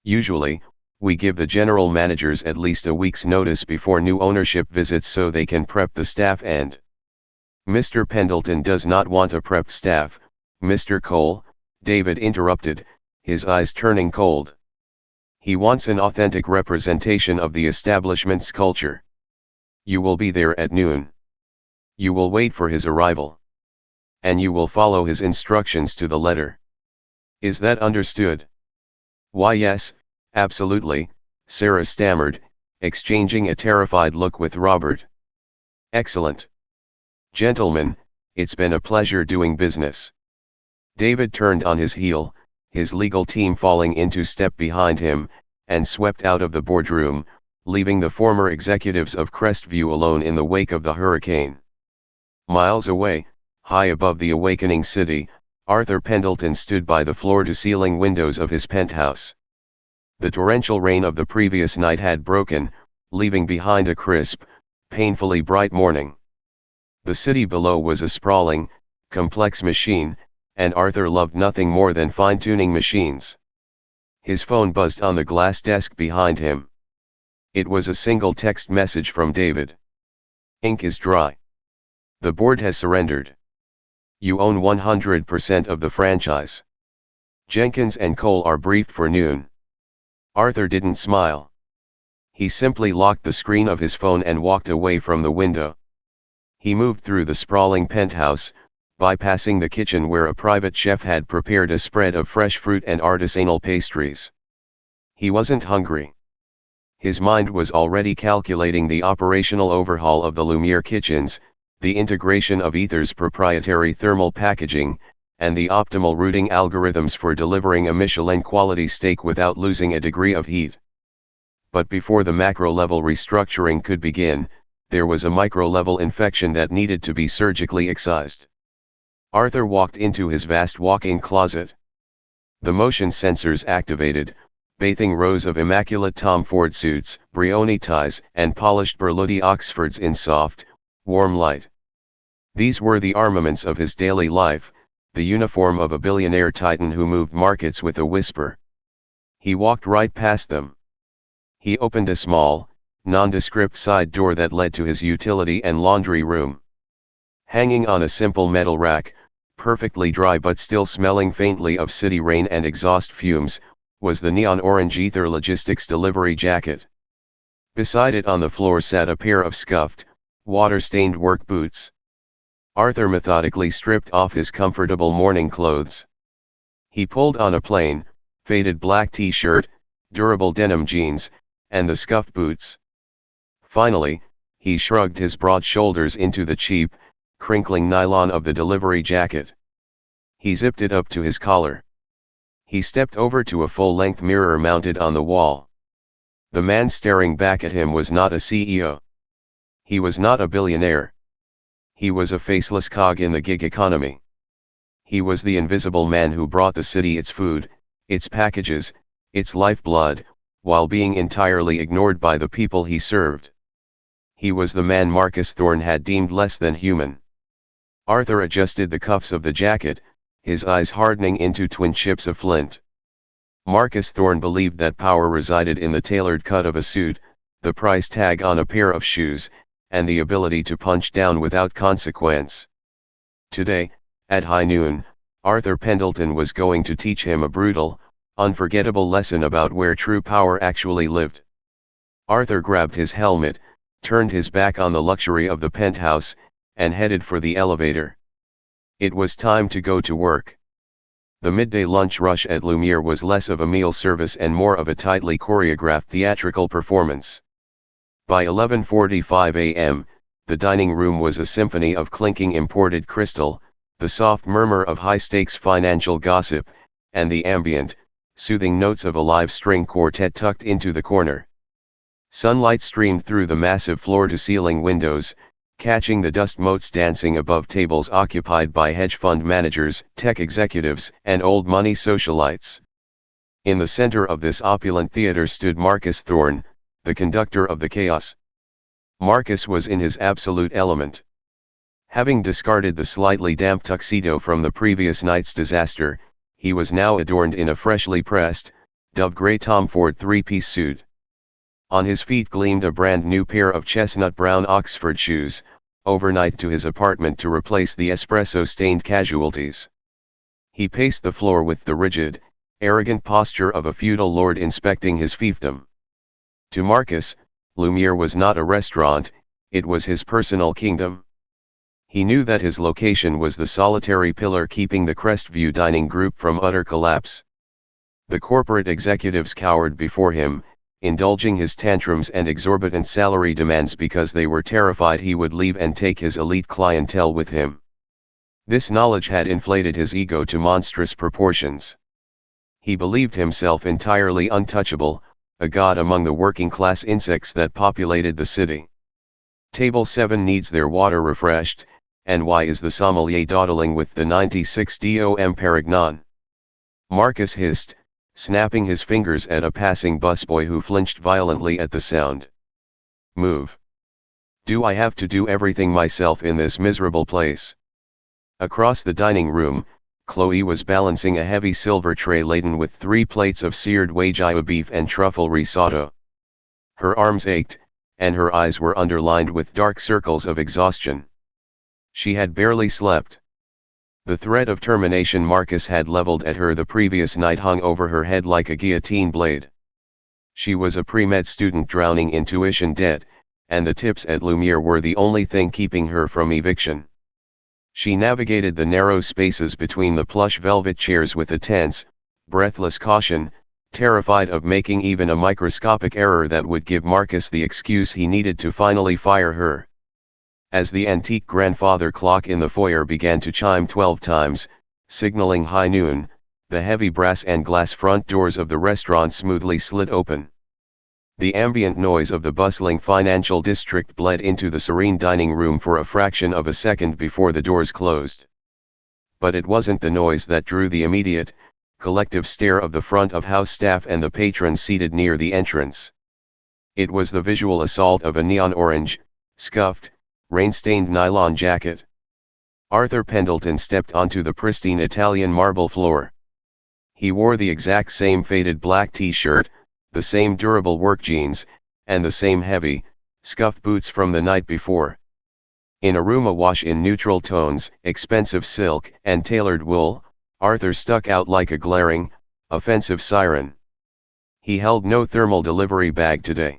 [SPEAKER 1] Usually, we give the general managers at least a week's notice before new ownership visits so they can prep the staff and Mr. Pendelton does not want a prepped staff, Mr. Cole, David interrupted, his eyes turning cold. He wants an authentic representation of the establishment's culture. You will be there at noon. You will wait for his arrival. And you will follow his instructions to the letter. Is that understood? Why yes, absolutely, Sarah stammered, exchanging a terrified look with Robert. Excellent. Gentlemen, it's been a pleasure doing business. David turned on his heel, his legal team falling into step behind him, and swept out of the boardroom, leaving the former executives of Crestview alone in the wake of the hurricane. Miles away, high above the awakening city, Arthur Pendelton stood by the floor-to-ceiling windows of his penthouse. The torrential rain of the previous night had broken, leaving behind a crisp, painfully bright morning. The city below was a sprawling, complex machine, and Arthur loved nothing more than fine-tuning machines. His phone buzzed on the glass desk behind him. It was a single text message from David. Ink is dry. The board has surrendered. You own 100% of the franchise. Jenkins and Cole are briefed for noon. Arthur didn't smile. He simply locked the screen of his phone and walked away from the window. He moved through the sprawling penthouse, bypassing the kitchen where a private chef had prepared a spread of fresh fruit and artisanal pastries. He wasn't hungry. His mind was already calculating the operational overhaul of the Lumiere kitchens, the integration of Ether's proprietary thermal packaging, and the optimal routing algorithms for delivering a Michelin-quality steak without losing a degree of heat. But before the macro-level restructuring could begin, there was a micro-level infection that needed to be surgically excised. Arthur walked into his vast walk-in closet. The motion sensors activated, bathing rows of immaculate Tom Ford suits, Brioni ties, and polished Berluti Oxfords in soft, warm light. These were the armaments of his daily life, the uniform of a billionaire titan who moved markets with a whisper. He walked right past them. He opened a small, nondescript side door that led to his utility and laundry room. Hanging on a simple metal rack, perfectly dry but still smelling faintly of city rain and exhaust fumes, was the neon orange Ether Logistics delivery jacket. Beside it on the floor sat a pair of scuffed, water-stained work boots. Arthur methodically stripped off his comfortable morning clothes. He pulled on a plain, faded black t-shirt, durable denim jeans, and the scuffed boots. Finally, he shrugged his broad shoulders into the cheap, crinkling nylon of the delivery jacket. He zipped it up to his collar. He stepped over to a full-length mirror mounted on the wall. The man staring back at him was not a CEO. He was not a billionaire. He was a faceless cog in the gig economy. He was the invisible man who brought the city its food, its packages, its lifeblood, while being entirely ignored by the people he served. He was the man Marcus Thorne had deemed less than human. Arthur adjusted the cuffs of the jacket, his eyes hardening into twin chips of flint. Marcus Thorne believed that power resided in the tailored cut of a suit, the price tag on a pair of shoes, and the ability to punch down without consequence. Today, at high noon, Arthur Pendelton was going to teach him a brutal, unforgettable lesson about where true power actually lived. Arthur grabbed his helmet, turned his back on the luxury of the penthouse, and headed for the elevator. It was time to go to work. The midday lunch rush at Lumiere was less of a meal service and more of a tightly choreographed theatrical performance. By 11:45 a.m., the dining room was a symphony of clinking imported crystal, the soft murmur of high-stakes financial gossip, and the ambient, soothing notes of a live string quartet tucked into the corner. Sunlight streamed through the massive floor-to-ceiling windows, catching the dust motes dancing above tables occupied by hedge fund managers, tech executives, and old money socialites. In the center of this opulent theater stood Marcus Thorne, the conductor of the chaos. Marcus was in his absolute element. Having discarded the slightly damp tuxedo from the previous night's disaster, he was now adorned in a freshly pressed, dove gray Tom Ford three-piece suit. On his feet gleamed a brand new pair of chestnut brown Oxford shoes, overnight to his apartment to replace the espresso-stained casualties. He paced the floor with the rigid, arrogant posture of a feudal lord inspecting his fiefdom. To Marcus, Lumiere was not a restaurant, it was his personal kingdom. He knew that his location was the solitary pillar keeping the Crestview dining group from utter collapse. The corporate executives cowered before him, indulging his tantrums and exorbitant salary demands because they were terrified he would leave and take his elite clientele with him. This knowledge had inflated his ego to monstrous proportions. He believed himself entirely untouchable, a god among the working-class insects that populated the city. Table 7 needs their water refreshed, and why is the sommelier dawdling with the 96 DOM Perignon? Marcus hissed, snapping his fingers at a passing busboy who flinched violently at the sound. Move. Do I have to do everything myself in this miserable place? Across the dining room, Chloe was balancing a heavy silver tray laden with 3 plates of seared Wagyu beef and truffle risotto. Her arms ached, and her eyes were underlined with dark circles of exhaustion. She had barely slept. The threat of termination Marcus had leveled at her the previous night hung over her head like a guillotine blade. She was a pre-med student drowning in tuition debt, and the tips at Lumiere were the only thing keeping her from eviction. She navigated the narrow spaces between the plush velvet chairs with a tense, breathless caution, terrified of making even a microscopic error that would give Marcus the excuse he needed to finally fire her. As the antique grandfather clock in the foyer began to chime 12 times, signaling high noon, the heavy brass and glass front doors of the restaurant smoothly slid open. The ambient noise of the bustling financial district bled into the serene dining room for a fraction of a second before the doors closed. But it wasn't the noise that drew the immediate, collective stare of the front of house staff and the patrons seated near the entrance. It was the visual assault of a neon orange, scuffed, rain-stained nylon jacket. Arthur Pendelton stepped onto the pristine Italian marble floor. He wore the exact same faded black t-shirt, the same durable work jeans, and the same heavy, scuffed boots from the night before. In a room awash in neutral tones, expensive silk, and tailored wool, Arthur stuck out like a glaring, offensive siren. He held no thermal delivery bag today.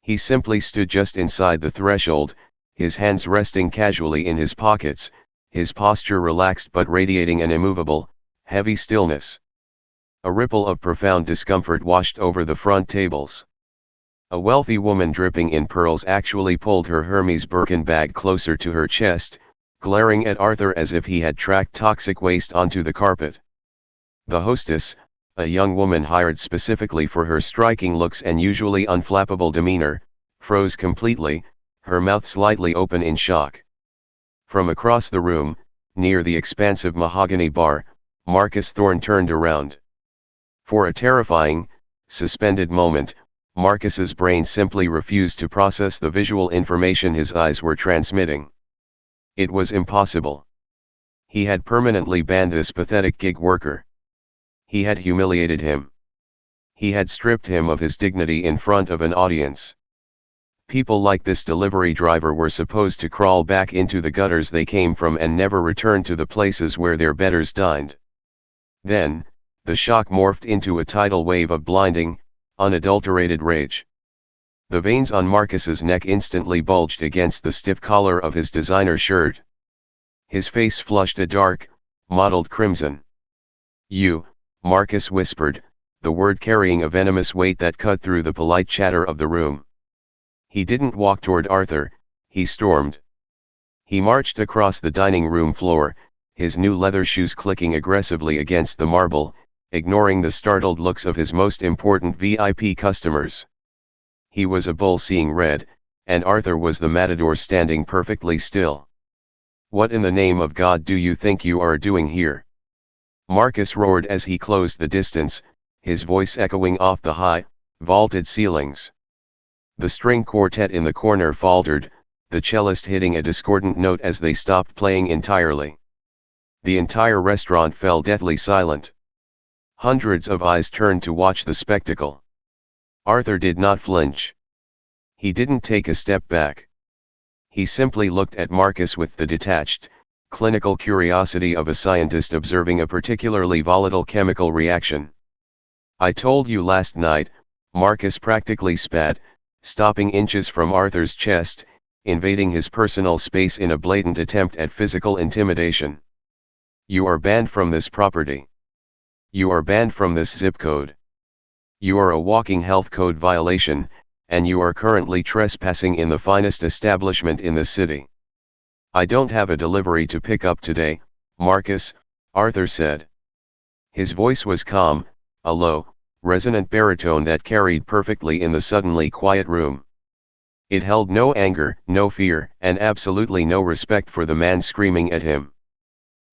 [SPEAKER 1] He simply stood just inside the threshold, his hands resting casually in his pockets, his posture relaxed but radiating an immovable, heavy stillness. A ripple of profound discomfort washed over the front tables. A wealthy woman dripping in pearls actually pulled her Hermes Birkin bag closer to her chest, glaring at Arthur as if he had tracked toxic waste onto the carpet. The hostess, a young woman hired specifically for her striking looks and usually unflappable demeanor, froze completely, her mouth slightly open in shock. From across the room, near the expansive mahogany bar, Marcus Thorne turned around. For a terrifying, suspended moment, Marcus's brain simply refused to process the visual information his eyes were transmitting. It was impossible. He had permanently banned this pathetic gig worker. He had humiliated him. He had stripped him of his dignity in front of an audience. People like this delivery driver were supposed to crawl back into the gutters they came from and never return to the places where their betters dined. Then, the shock morphed into a tidal wave of blinding, unadulterated rage. The veins on Marcus's neck instantly bulged against the stiff collar of his designer shirt. His face flushed a dark, mottled crimson. "You," Marcus whispered, the word carrying a venomous weight that cut through the polite chatter of the room. He didn't walk toward Arthur, he stormed. He marched across the dining room floor, his new leather shoes clicking aggressively against the marble, ignoring the startled looks of his most important VIP customers. He was a bull seeing red, and Arthur was the matador standing perfectly still. "What in the name of God do you think you are doing here?" Marcus roared as he closed the distance, his voice echoing off the high, vaulted ceilings. The string quartet in the corner faltered, the cellist hitting a discordant note as they stopped playing entirely. The entire restaurant fell deathly silent. Hundreds of eyes turned to watch the spectacle. Arthur did not flinch. He didn't take a step back. He simply looked at Marcus with the detached, clinical curiosity of a scientist observing a particularly volatile chemical reaction. "I told you last night," Marcus practically spat, stopping inches from Arthur's chest, invading his personal space in a blatant attempt at physical intimidation. "You are banned from this property. You are banned from this zip code. You are a walking health code violation, and you are currently trespassing in the finest establishment in the city." "I don't have a delivery to pick up today, Marcus," Arthur said. His voice was calm, a low, resonant baritone that carried perfectly in the suddenly quiet room. It held no anger, no fear, and absolutely no respect for the man screaming at him.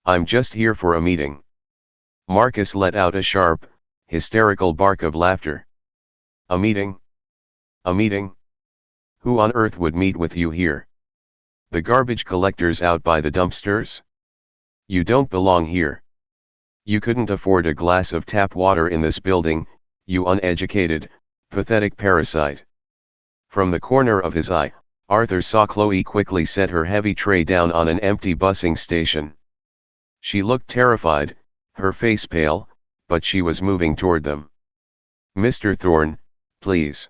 [SPEAKER 1] "I'm just here for a meeting." Marcus let out a sharp, hysterical bark of laughter. "A meeting? A meeting? Who on earth would meet with you here? The garbage collectors out by the dumpsters? You don't belong here. You couldn't afford a glass of tap water in this building, you uneducated, pathetic parasite." From the corner of his eye, Arthur saw Chloe quickly set her heavy tray down on an empty busing station. She looked terrified, her face pale, but she was moving toward them. "Mr. Thorne, please."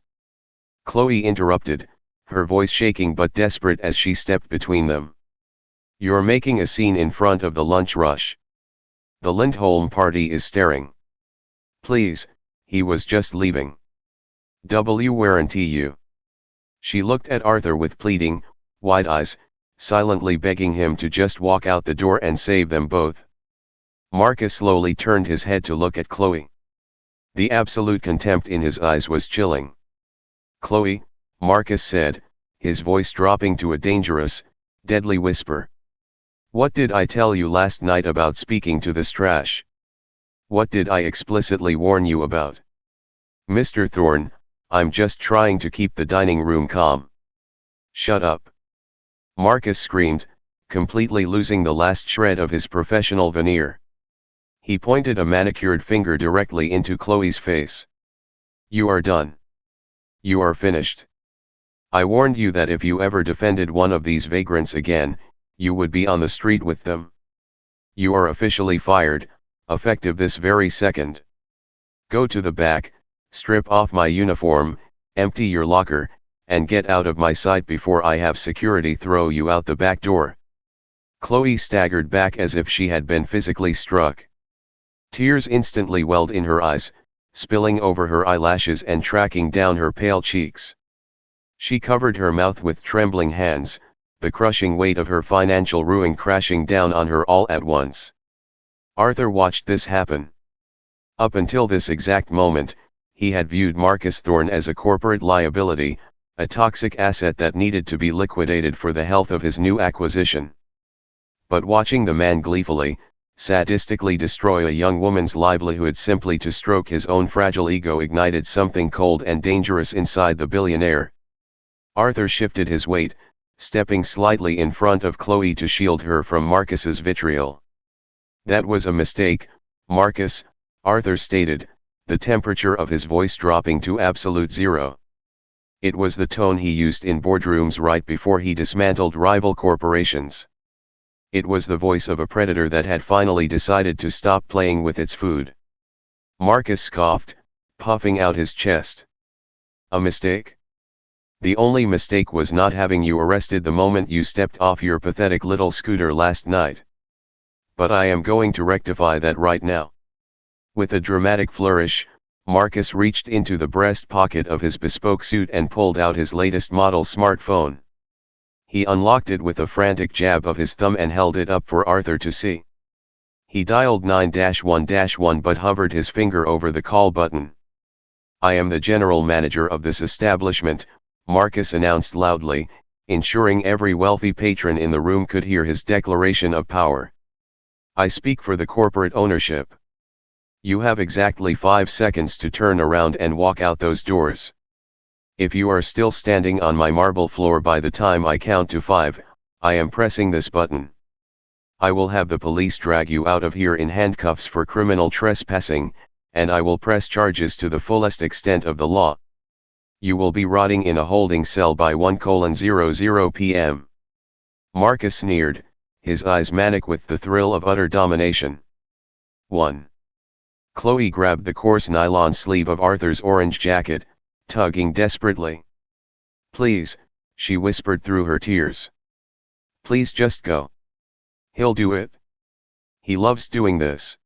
[SPEAKER 1] Chloe interrupted, her voice shaking but desperate as she stepped between them. "You're making a scene in front of the lunch rush. The Lindholm party is staring. Please, he was just leaving. Guarantee you." She looked at Arthur with pleading, wide eyes, silently begging him to just walk out the door and save them both. Marcus slowly turned his head to look at Chloe. The absolute contempt in his eyes was chilling. "Chloe," Marcus said, his voice dropping to a dangerous, deadly whisper. "What did I tell you last night about speaking to this trash? What did I explicitly warn you about?" "Mr. Thorne, I'm just trying to keep the dining room calm." "Shut up!" Marcus screamed, completely losing the last shred of his professional veneer. He pointed a manicured finger directly into Chloe's face. "You are done. You are finished. I warned you that if you ever defended one of these vagrants again, you would be on the street with them. You are officially fired, effective this very second. Go to the back, strip off my uniform, empty your locker, and get out of my sight before I have security throw you out the back door." Chloe staggered back as if she had been physically struck. Tears instantly welled in her eyes, spilling over her eyelashes and tracking down her pale cheeks. She covered her mouth with trembling hands, the crushing weight of her financial ruin crashing down on her all at once. Arthur watched this happen. Up until this exact moment, he had viewed Marcus Thorne as a corporate liability, a toxic asset that needed to be liquidated for the health of his new acquisition. But watching the man gleefully, sadistically destroy a young woman's livelihood simply to stroke his own fragile ego ignited something cold and dangerous inside the billionaire. Arthur shifted his weight, stepping slightly in front of Chloe to shield her from Marcus's vitriol. "That was a mistake, Marcus," Arthur stated, the temperature of his voice dropping to absolute zero. It was the tone he used in boardrooms right before he dismantled rival corporations. It was the voice of a predator that had finally decided to stop playing with its food. Marcus scoffed, puffing out his chest. "A mistake? The only mistake was not having you arrested the moment you stepped off your pathetic little scooter last night. But I am going to rectify that right now." With a dramatic flourish, Marcus reached into the breast pocket of his bespoke suit and pulled out his latest model smartphone. He unlocked it with a frantic jab of his thumb and held it up for Arthur to see. He dialed 9-1-1 but hovered his finger over the call button. "I am the general manager of this establishment, Marcus announced loudly, ensuring every wealthy patron in the room could hear his declaration of power. I speak for the corporate ownership. You have exactly 5 seconds to turn around and walk out those doors. If you are still standing on my marble floor by the time I count to 5, I am pressing this button. I will have the police drag you out of here in handcuffs for criminal trespassing, and I will press charges to the fullest extent of the law. You will be rotting in a holding cell by 1:00 p.m. Marcus sneered, his eyes manic with the thrill of utter domination. 1. Chloe grabbed the coarse nylon sleeve of Arthur's orange jacket, tugging desperately. Please, she whispered through her tears. Please just go. He'll do it. He loves doing this.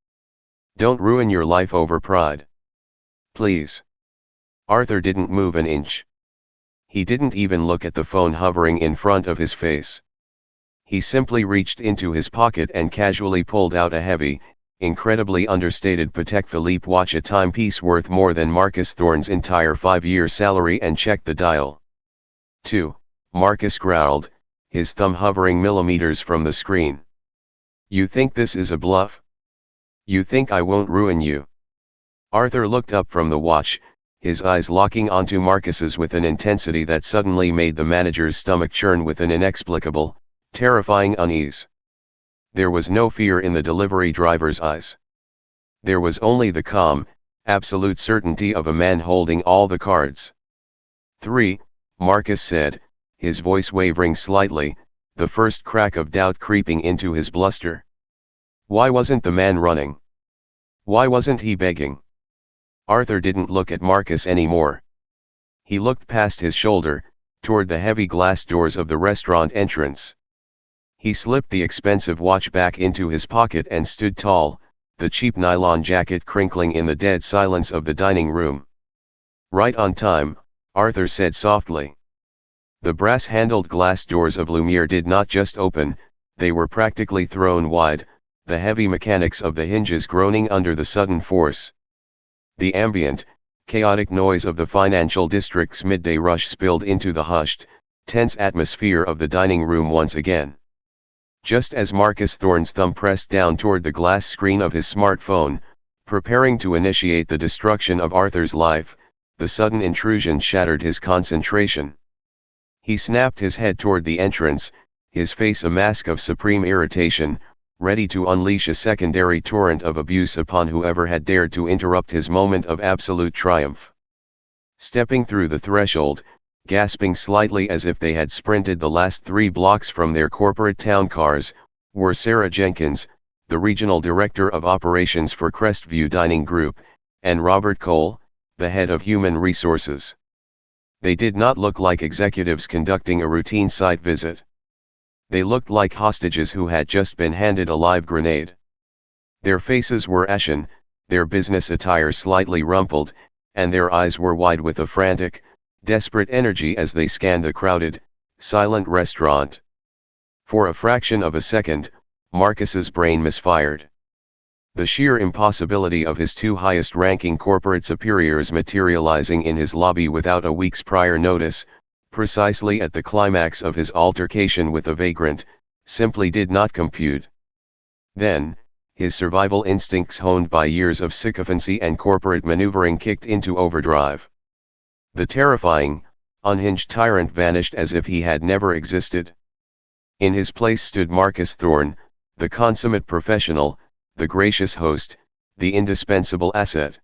[SPEAKER 1] Don't ruin your life over pride. Please. Arthur didn't move an inch. He didn't even look at the phone hovering in front of his face. He simply reached into his pocket and casually pulled out a heavy, incredibly understated Patek Philippe watch, a timepiece worth more than Marcus Thorne's entire 5-year salary, and checked the dial. 2. Marcus growled, his thumb hovering millimeters from the screen. You think this is a bluff? You think I won't ruin you? Arthur looked up from the watch, his eyes locking onto Marcus's with an intensity that suddenly made the manager's stomach churn with an inexplicable, terrifying unease. There was no fear in the delivery driver's eyes. There was only the calm, absolute certainty of a man holding all the cards. 3. Marcus said, his voice wavering slightly, the first crack of doubt creeping into his bluster. Why wasn't the man running? Why wasn't he begging? Arthur didn't look at Marcus anymore. He looked past his shoulder, toward the heavy glass doors of the restaurant entrance. He slipped the expensive watch back into his pocket and stood tall, the cheap nylon jacket crinkling in the dead silence of the dining room. Right on time, Arthur said softly. The brass-handled glass doors of Lumiere did not just open, they were practically thrown wide, the heavy mechanics of the hinges groaning under the sudden force. The ambient, chaotic noise of the financial district's midday rush spilled into the hushed, tense atmosphere of the dining room once again. Just as Marcus Thorne's thumb pressed down toward the glass screen of his smartphone, preparing to initiate the destruction of Arthur's life, the sudden intrusion shattered his concentration. He snapped his head toward the entrance, his face a mask of supreme irritation, ready to unleash a secondary torrent of abuse upon whoever had dared to interrupt his moment of absolute triumph. Stepping through the threshold, gasping slightly as if they had sprinted the last 3 blocks from their corporate town cars, were Sarah Jenkins, the regional director of operations for Crestview Dining Group, and Robert Cole, the head of human resources. They did not look like executives conducting a routine site visit. They looked like hostages who had just been handed a live grenade. Their faces were ashen, their business attire slightly rumpled, and their eyes were wide with a frantic, desperate energy as they scanned the crowded, silent restaurant. For a fraction of a second, Marcus's brain misfired. The sheer impossibility of his 2 highest-ranking corporate superiors materializing in his lobby without a week's prior notice, precisely at the climax of his altercation with a vagrant, simply did not compute. Then, his survival instincts honed by years of sycophancy and corporate maneuvering kicked into overdrive. The terrifying, unhinged tyrant vanished as if he had never existed. In his place stood Marcus Thorne, the consummate professional, the gracious host, the indispensable asset.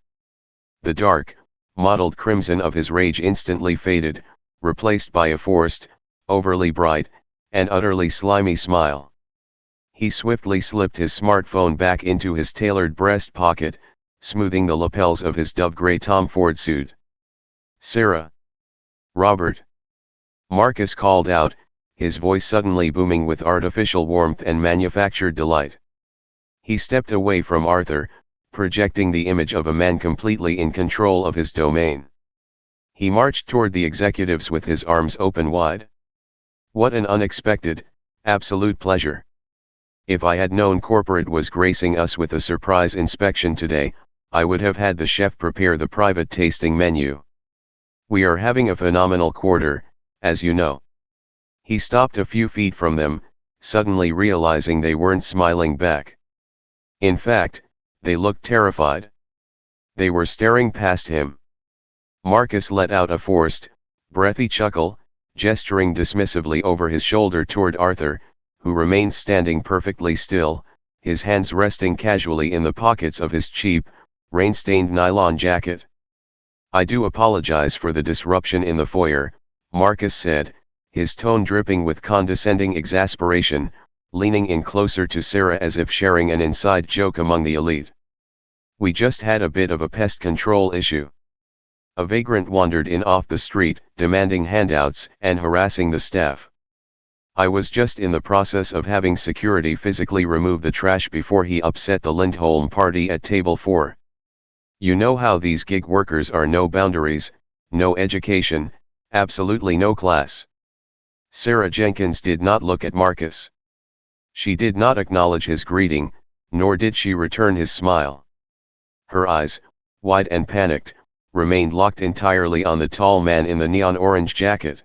[SPEAKER 1] The dark, mottled crimson of his rage instantly faded, replaced by a forced, overly bright, and utterly slimy smile. He swiftly slipped his smartphone back into his tailored breast pocket, smoothing the lapels of his dove-gray Tom Ford suit. Sarah. Robert. Marcus called out, his voice suddenly booming with artificial warmth and manufactured delight. He stepped away from Arthur, projecting the image of a man completely in control of his domain. He marched toward the executives with his arms open wide. What an unexpected, absolute pleasure. If I had known corporate was gracing us with a surprise inspection today, I would have had the chef prepare the private tasting menu. We are having a phenomenal quarter, as you know. He stopped a few feet from them, suddenly realizing they weren't smiling back. In fact, they looked terrified. They were staring past him. Marcus let out a forced, breathy chuckle, gesturing dismissively over his shoulder toward Arthur, who remained standing perfectly still, his hands resting casually in the pockets of his cheap, rain-stained nylon jacket. "I do apologize for the disruption in the foyer," Marcus said, his tone dripping with condescending exasperation, leaning in closer to Sarah as if sharing an inside joke among the elite. "We just had a bit of a pest control issue. A vagrant wandered in off the street, demanding handouts and harassing the staff. I was just in the process of having security physically remove the trash before he upset the Lindholm party at table 4. You know how these gig workers are: no boundaries, no education, absolutely no class." Sarah Jenkins did not look at Marcus. She did not acknowledge his greeting, nor did she return his smile. Her eyes, wide and panicked, remained locked entirely on the tall man in the neon orange jacket.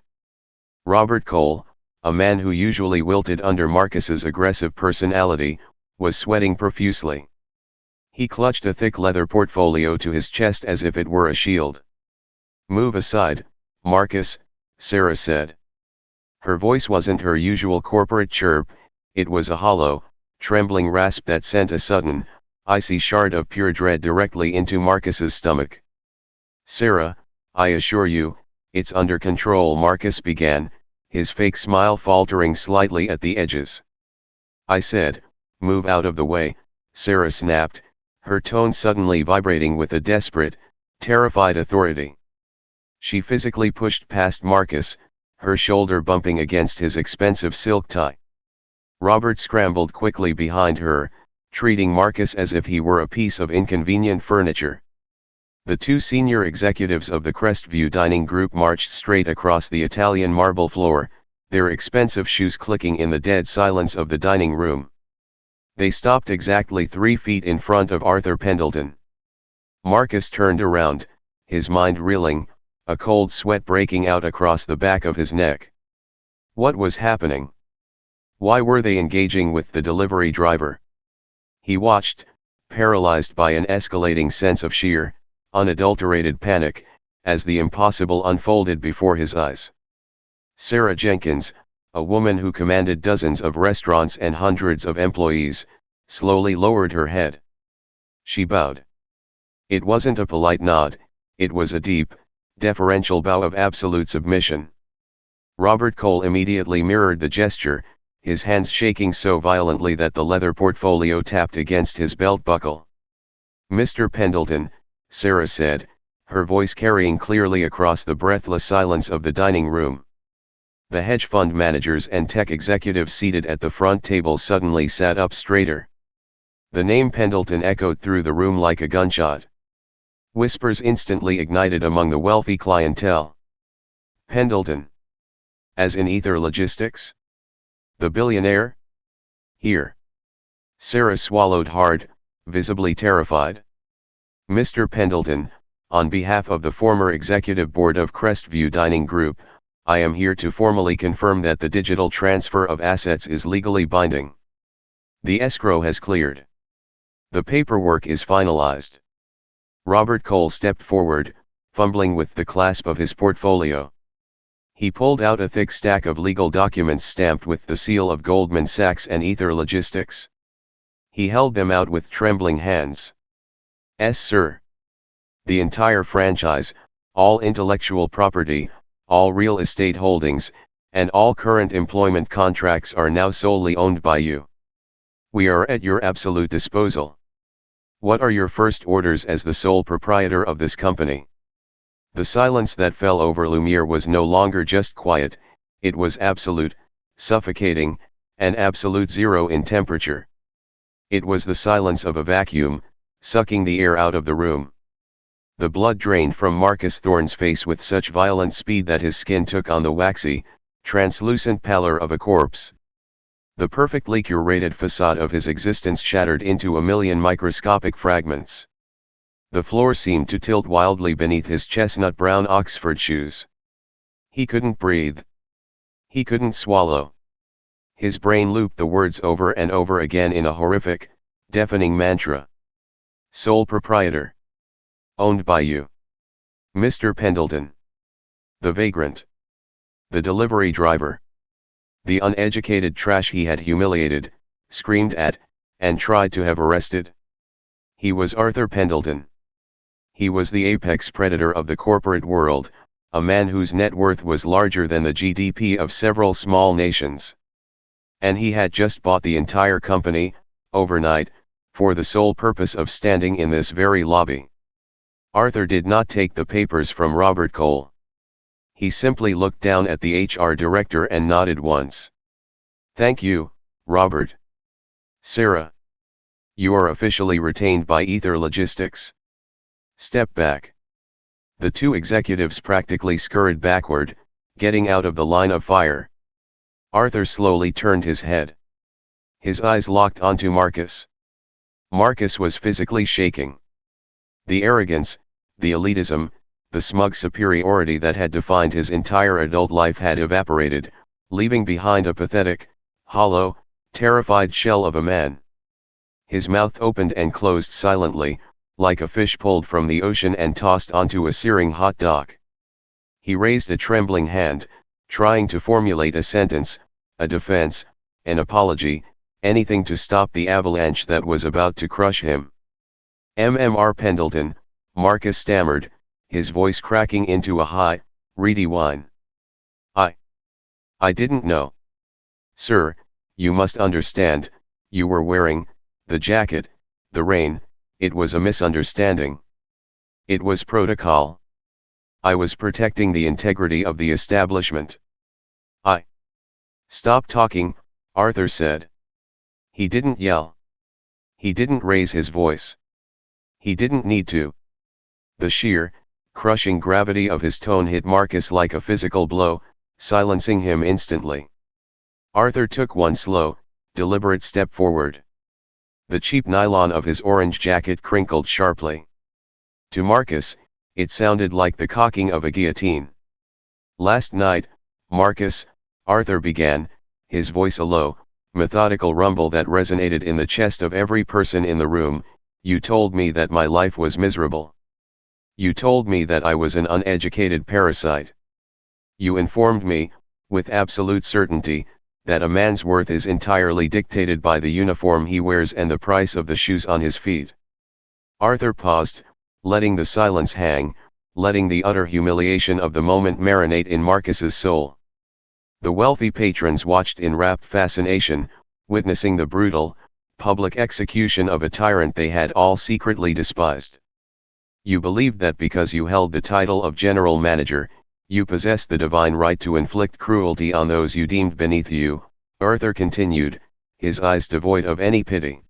[SPEAKER 1] Robert Cole, a man who usually wilted under Marcus's aggressive personality, was sweating profusely. He clutched a thick leather portfolio to his chest as if it were a shield. "Move aside, Marcus," Sarah said. Her voice wasn't her usual corporate chirp, it was a hollow, trembling rasp that sent a sudden, icy shard of pure dread directly into Marcus's stomach. "Sarah, I assure you, it's under control," Marcus began, his fake smile faltering slightly at the edges. "I said, move out of the way," Sarah snapped, her tone suddenly vibrating with a desperate, terrified authority. She physically pushed past Marcus, her shoulder bumping against his expensive silk tie. Robert scrambled quickly behind her, treating Marcus as if he were a piece of inconvenient furniture. The two senior executives of the Crestview dining group marched straight across the Italian marble floor, their expensive shoes clicking in the dead silence of the dining room. They stopped exactly 3 feet in front of Arthur Pendelton. Marcus turned around, his mind reeling, a cold sweat breaking out across the back of his neck. What was happening? Why were they engaging with the delivery driver? He watched, paralyzed by an escalating sense of sheer, unadulterated panic, as the impossible unfolded before his eyes. Sarah Jenkins, a woman who commanded dozens of restaurants and hundreds of employees, slowly lowered her head. She bowed. It wasn't a polite nod, it was a deep, deferential bow of absolute submission. Robert Cole immediately mirrored the gesture, his hands shaking so violently that the leather portfolio tapped against his belt buckle. "Mr. Pendelton," Sarah said, her voice carrying clearly across the breathless silence of the dining room. The hedge fund managers and tech executives seated at the front table suddenly sat up straighter. The name Pendelton echoed through the room like a gunshot. Whispers instantly ignited among the wealthy clientele. "Pendelton? As in Ether Logistics? The billionaire? Here." Sarah swallowed hard, visibly terrified. "Mr. Pendelton, on behalf of the former executive board of Crestview Dining Group, I am here to formally confirm that the digital transfer of assets is legally binding. The escrow has cleared. The paperwork is finalized." Robert Cole stepped forward, fumbling with the clasp of his portfolio. He pulled out a thick stack of legal documents stamped with the seal of Goldman Sachs and Ether Logistics. He held them out with trembling hands. "Yes, sir. The entire franchise, all intellectual property, all real estate holdings, and all current employment contracts are now solely owned by you. We are at your absolute disposal. What are your first orders as the sole proprietor of this company?" The silence that fell over Lumiere was no longer just quiet, it was absolute, suffocating, and absolute zero in temperature. It was the silence of a vacuum, sucking the air out of the room. The blood drained from Marcus Thorne's face with such violent speed that his skin took on the waxy, translucent pallor of a corpse. The perfectly curated facade of his existence shattered into a million microscopic fragments. The floor seemed to tilt wildly beneath his chestnut brown Oxford shoes. He couldn't breathe. He couldn't swallow. His brain looped the words over and over again in a horrific, deafening mantra. Sole proprietor. Owned by you. Mr. Pendelton. The vagrant. The delivery driver. The uneducated trash he had humiliated, screamed at, and tried to have arrested. He was Arthur Pendelton. He was the apex predator of the corporate world, a man whose net worth was larger than the GDP of several small nations. And he had just bought the entire company, overnight, for the sole purpose of standing in this very lobby. Arthur did not take the papers from Robert Cole. He simply looked down at the HR director and nodded once. "Thank you, Robert. Sarah. You are officially retained by Ether Logistics." Step back. The two executives practically scurried backward, getting out of the line of fire. Arthur slowly turned his head. His eyes locked onto Marcus. Marcus was physically shaking. The arrogance, the elitism, the smug superiority that had defined his entire adult life had evaporated, leaving behind a pathetic, hollow, terrified shell of a man. His mouth opened and closed silently, like a fish pulled from the ocean and tossed onto a searing hot dock. He raised a trembling hand, trying to formulate a sentence, a defense, an apology, anything to stop the avalanche that was about to crush him. "MMR Pendleton," Marcus stammered, his voice cracking into a high, reedy whine. I didn't know. Sir, you must understand, you were wearing the jacket, the rain, it was a misunderstanding. It was protocol. I was protecting the integrity of the establishment. Stop talking, Arthur said. He didn't yell. He didn't raise his voice. He didn't need to. The sheer, crushing gravity of his tone hit Marcus like a physical blow, silencing him instantly. Arthur took one slow, deliberate step forward. The cheap nylon of his orange jacket crinkled sharply. To Marcus, it sounded like the cocking of a guillotine. "Last night, Marcus," Arthur began, his voice a low, methodical rumble that resonated in the chest of every person in the room, "you told me that my life was miserable. You told me that I was an uneducated parasite. You informed me, with absolute certainty, that a man's worth is entirely dictated by the uniform he wears and the price of the shoes on his feet." Arthur paused, letting the silence hang, letting the utter humiliation of the moment marinate in Marcus's soul. The wealthy patrons watched in rapt fascination, witnessing the brutal, public execution of a tyrant they had all secretly despised. "You believed that because you held the title of general manager, you possessed the divine right to inflict cruelty on those you deemed beneath you," Arthur continued, his eyes devoid of any pity.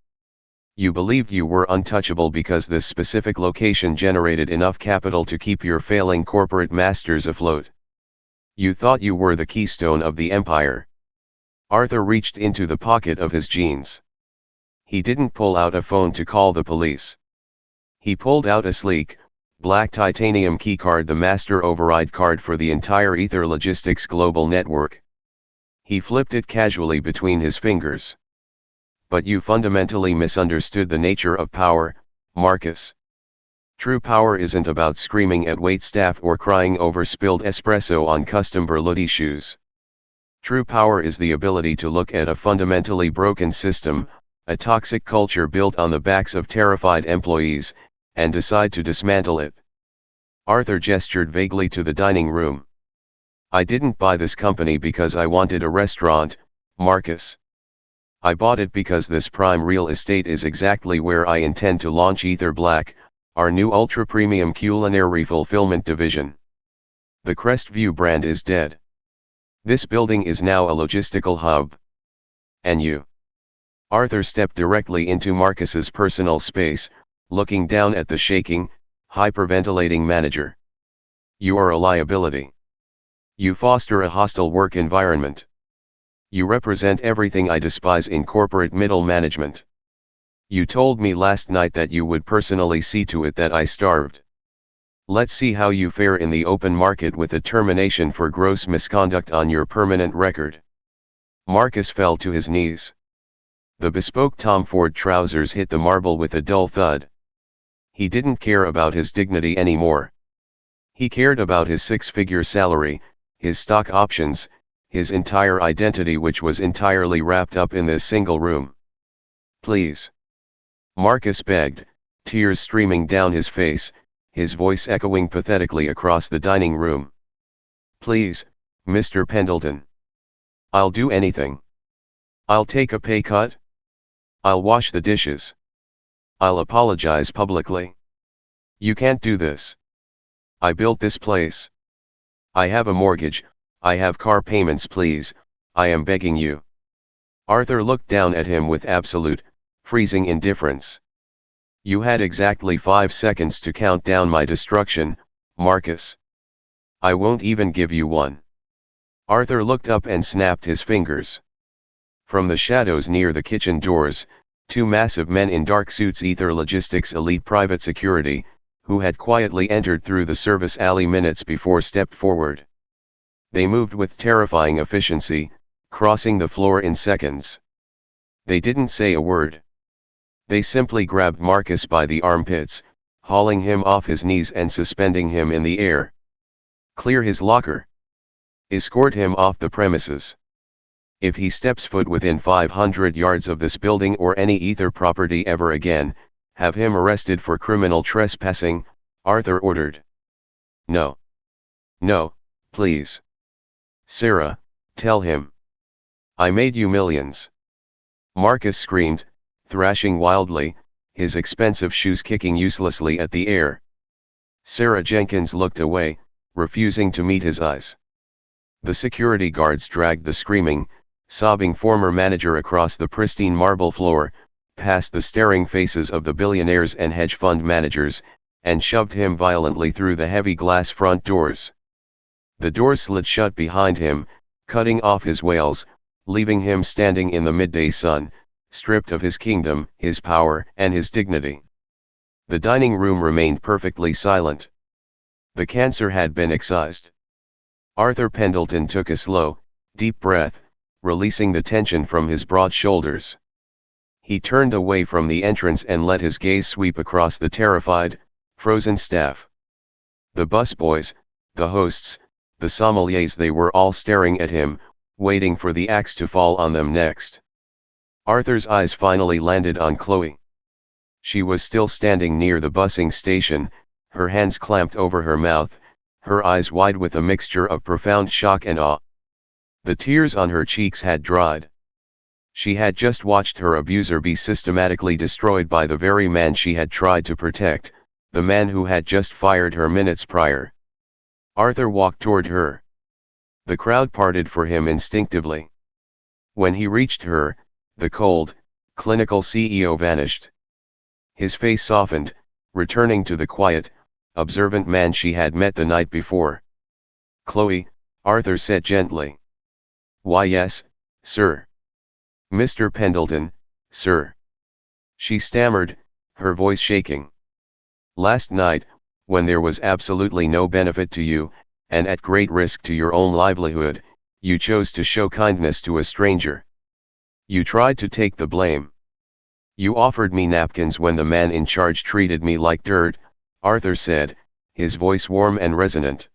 [SPEAKER 1] "You believed you were untouchable because this specific location generated enough capital to keep your failing corporate masters afloat. You thought you were the keystone of the empire." Arthur reached into the pocket of his jeans. He didn't pull out a phone to call the police. He pulled out a sleek, black titanium keycard, the master override card for the entire Ether Logistics global network. He flipped it casually between his fingers. "But you fundamentally misunderstood the nature of power, Marcus. True power isn't about screaming at waitstaff or crying over spilled espresso on custom Berluti shoes. True power is the ability to look at a fundamentally broken system, a toxic culture built on the backs of terrified employees, and decide to dismantle it." Arthur gestured vaguely to the dining room. "I didn't buy this company because I wanted a restaurant, Marcus. I bought it because this prime real estate is exactly where I intend to launch Ether Black, our new ultra-premium culinary fulfillment division. The Crestview brand is dead. This building is now a logistical hub. And you?" Arthur stepped directly into Marcus's personal space, looking down at the shaking, hyperventilating manager. "You are a liability. You foster a hostile work environment. You represent everything I despise in corporate middle management. You told me last night that you would personally see to it that I starved. Let's see how you fare in the open market with a termination for gross misconduct on your permanent record. Marcus fell to his knees. The bespoke Tom Ford trousers hit the marble with a dull thud. He didn't care about his dignity anymore. He cared about his six-figure salary, his stock options, his entire identity, which was entirely wrapped up in this single room. Please. Marcus begged, tears streaming down his face, his voice echoing pathetically across the dining room. Please, Mr. Pendelton. I'll do anything. I'll take a pay cut. I'll wash the dishes. I'll apologize publicly. You can't do this. I built this place. I have a mortgage, I have car payments, please, I am begging you. Arthur looked down at him with absolute, freezing indifference. You had exactly 5 seconds to count down my destruction, Marcus. I won't even give you one. Arthur looked up and snapped his fingers. From the shadows near the kitchen doors, 2 massive men in dark suits, Ether Logistics elite private security, who had quietly entered through the service alley minutes before, stepped forward. They moved with terrifying efficiency, crossing the floor in seconds. They didn't say a word. They simply grabbed Marcus by the armpits, hauling him off his knees and suspending him in the air. Clear his locker. Escort him off the premises. If he steps foot within 500 yards of this building or any Ether property ever again, have him arrested for criminal trespassing, Arthur ordered. No. No, please. Sarah, tell him. I made you millions. Marcus screamed, thrashing wildly, his expensive shoes kicking uselessly at the air. Sarah Jenkins looked away, refusing to meet his eyes. The security guards dragged the screaming, sobbing former manager across the pristine marble floor, past the staring faces of the billionaires and hedge fund managers, and shoved him violently through the heavy glass front doors. The doors slid shut behind him, cutting off his wails, leaving him standing in the midday sun, stripped of his kingdom, his power, and his dignity. The dining room remained perfectly silent. The cancer had been excised. Arthur Pendelton took a slow, deep breath, releasing the tension from his broad shoulders. He turned away from the entrance and let his gaze sweep across the terrified, frozen staff. The busboys, the hosts, the sommeliers, they were all staring at him, waiting for the axe to fall on them next. Arthur's eyes finally landed on Chloe. She was still standing near the busing station, her hands clamped over her mouth, her eyes wide with a mixture of profound shock and awe. The tears on her cheeks had dried. She had just watched her abuser be systematically destroyed by the very man she had tried to protect, the man who had just fired her minutes prior. Arthur walked toward her. The crowd parted for him instinctively. When he reached her, the cold, clinical CEO vanished. His face softened, returning to the quiet, observant man she had met the night before. Chloe, Arthur said gently. Why yes, sir. Mr. Pendelton, sir. She stammered, her voice shaking. Last night, when there was absolutely no benefit to you, and at great risk to your own livelihood, you chose to show kindness to a stranger. You tried to take the blame. You offered me napkins when the man in charge treated me like dirt, Arthur said, his voice warm and resonant.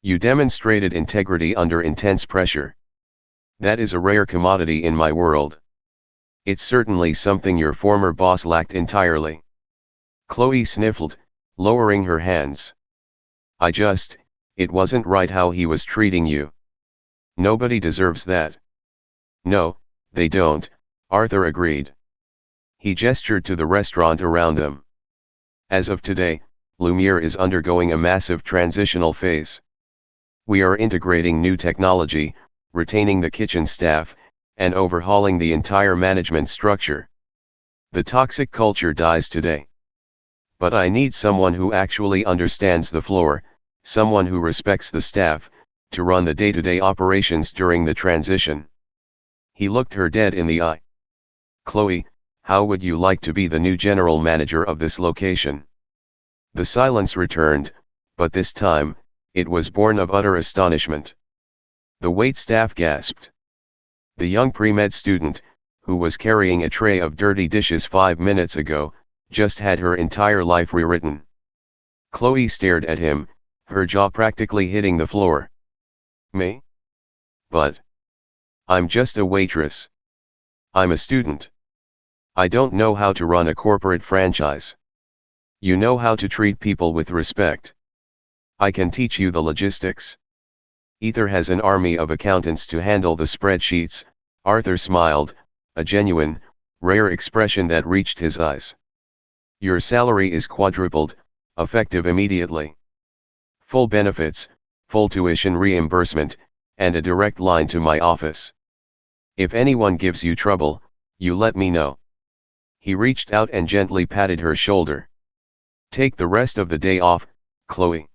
[SPEAKER 1] You demonstrated integrity under intense pressure. That is a rare commodity in my world. It's certainly something your former boss lacked entirely. Chloe sniffled, lowering her hands. It wasn't right how he was treating you. Nobody deserves that. No, they don't, Arthur agreed. He gestured to the restaurant around them. As of today, Lumiere is undergoing a massive transitional phase. We are integrating new technology, retaining the kitchen staff, and overhauling the entire management structure. The toxic culture dies today. But I need someone who actually understands the floor, someone who respects the staff, to run the day-to-day operations during the transition. He looked her dead in the eye. Chloe, how would you like to be the new general manager of this location? The silence returned, but this time, it was born of utter astonishment. The waitstaff gasped. The young pre-med student, who was carrying a tray of dirty dishes 5 minutes ago, just had her entire life rewritten. Chloe stared at him, her jaw practically hitting the floor. Me? But I'm just a waitress. I'm a student. I don't know how to run a corporate franchise. You know how to treat people with respect. I can teach you the logistics. Ether has an army of accountants to handle the spreadsheets. Arthur smiled, a genuine, rare expression that reached his eyes. Your salary is quadrupled, effective immediately. Full benefits, full tuition reimbursement, and a direct line to my office. If anyone gives you trouble, you let me know. He reached out and gently patted her shoulder. Take the rest of the day off, Chloe.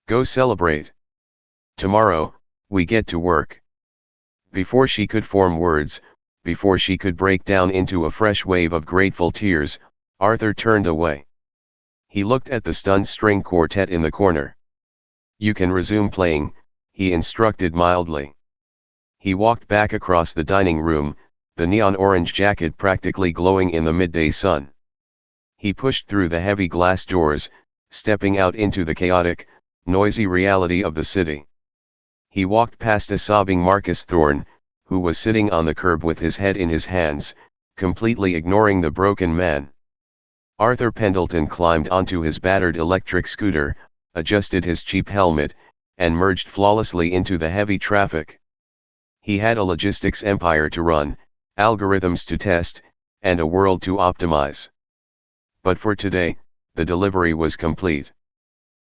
[SPEAKER 1] Go celebrate. Tomorrow, we get to work. Before she could form words, before she could break down into a fresh wave of grateful tears, Arthur turned away. He looked at the stunned string quartet in the corner. You can resume playing, he instructed mildly. He walked back across the dining room, the neon orange jacket practically glowing in the midday sun. He pushed through the heavy glass doors, stepping out into the chaotic, noisy reality of the city. He walked past a sobbing Marcus Thorne, who was sitting on the curb with his head in his hands, completely ignoring the broken man. Arthur Pendleton climbed onto his battered electric scooter, adjusted his cheap helmet, and merged flawlessly into the heavy traffic. He had a logistics empire to run, algorithms to test, and a world to optimize. But for today, the delivery was complete.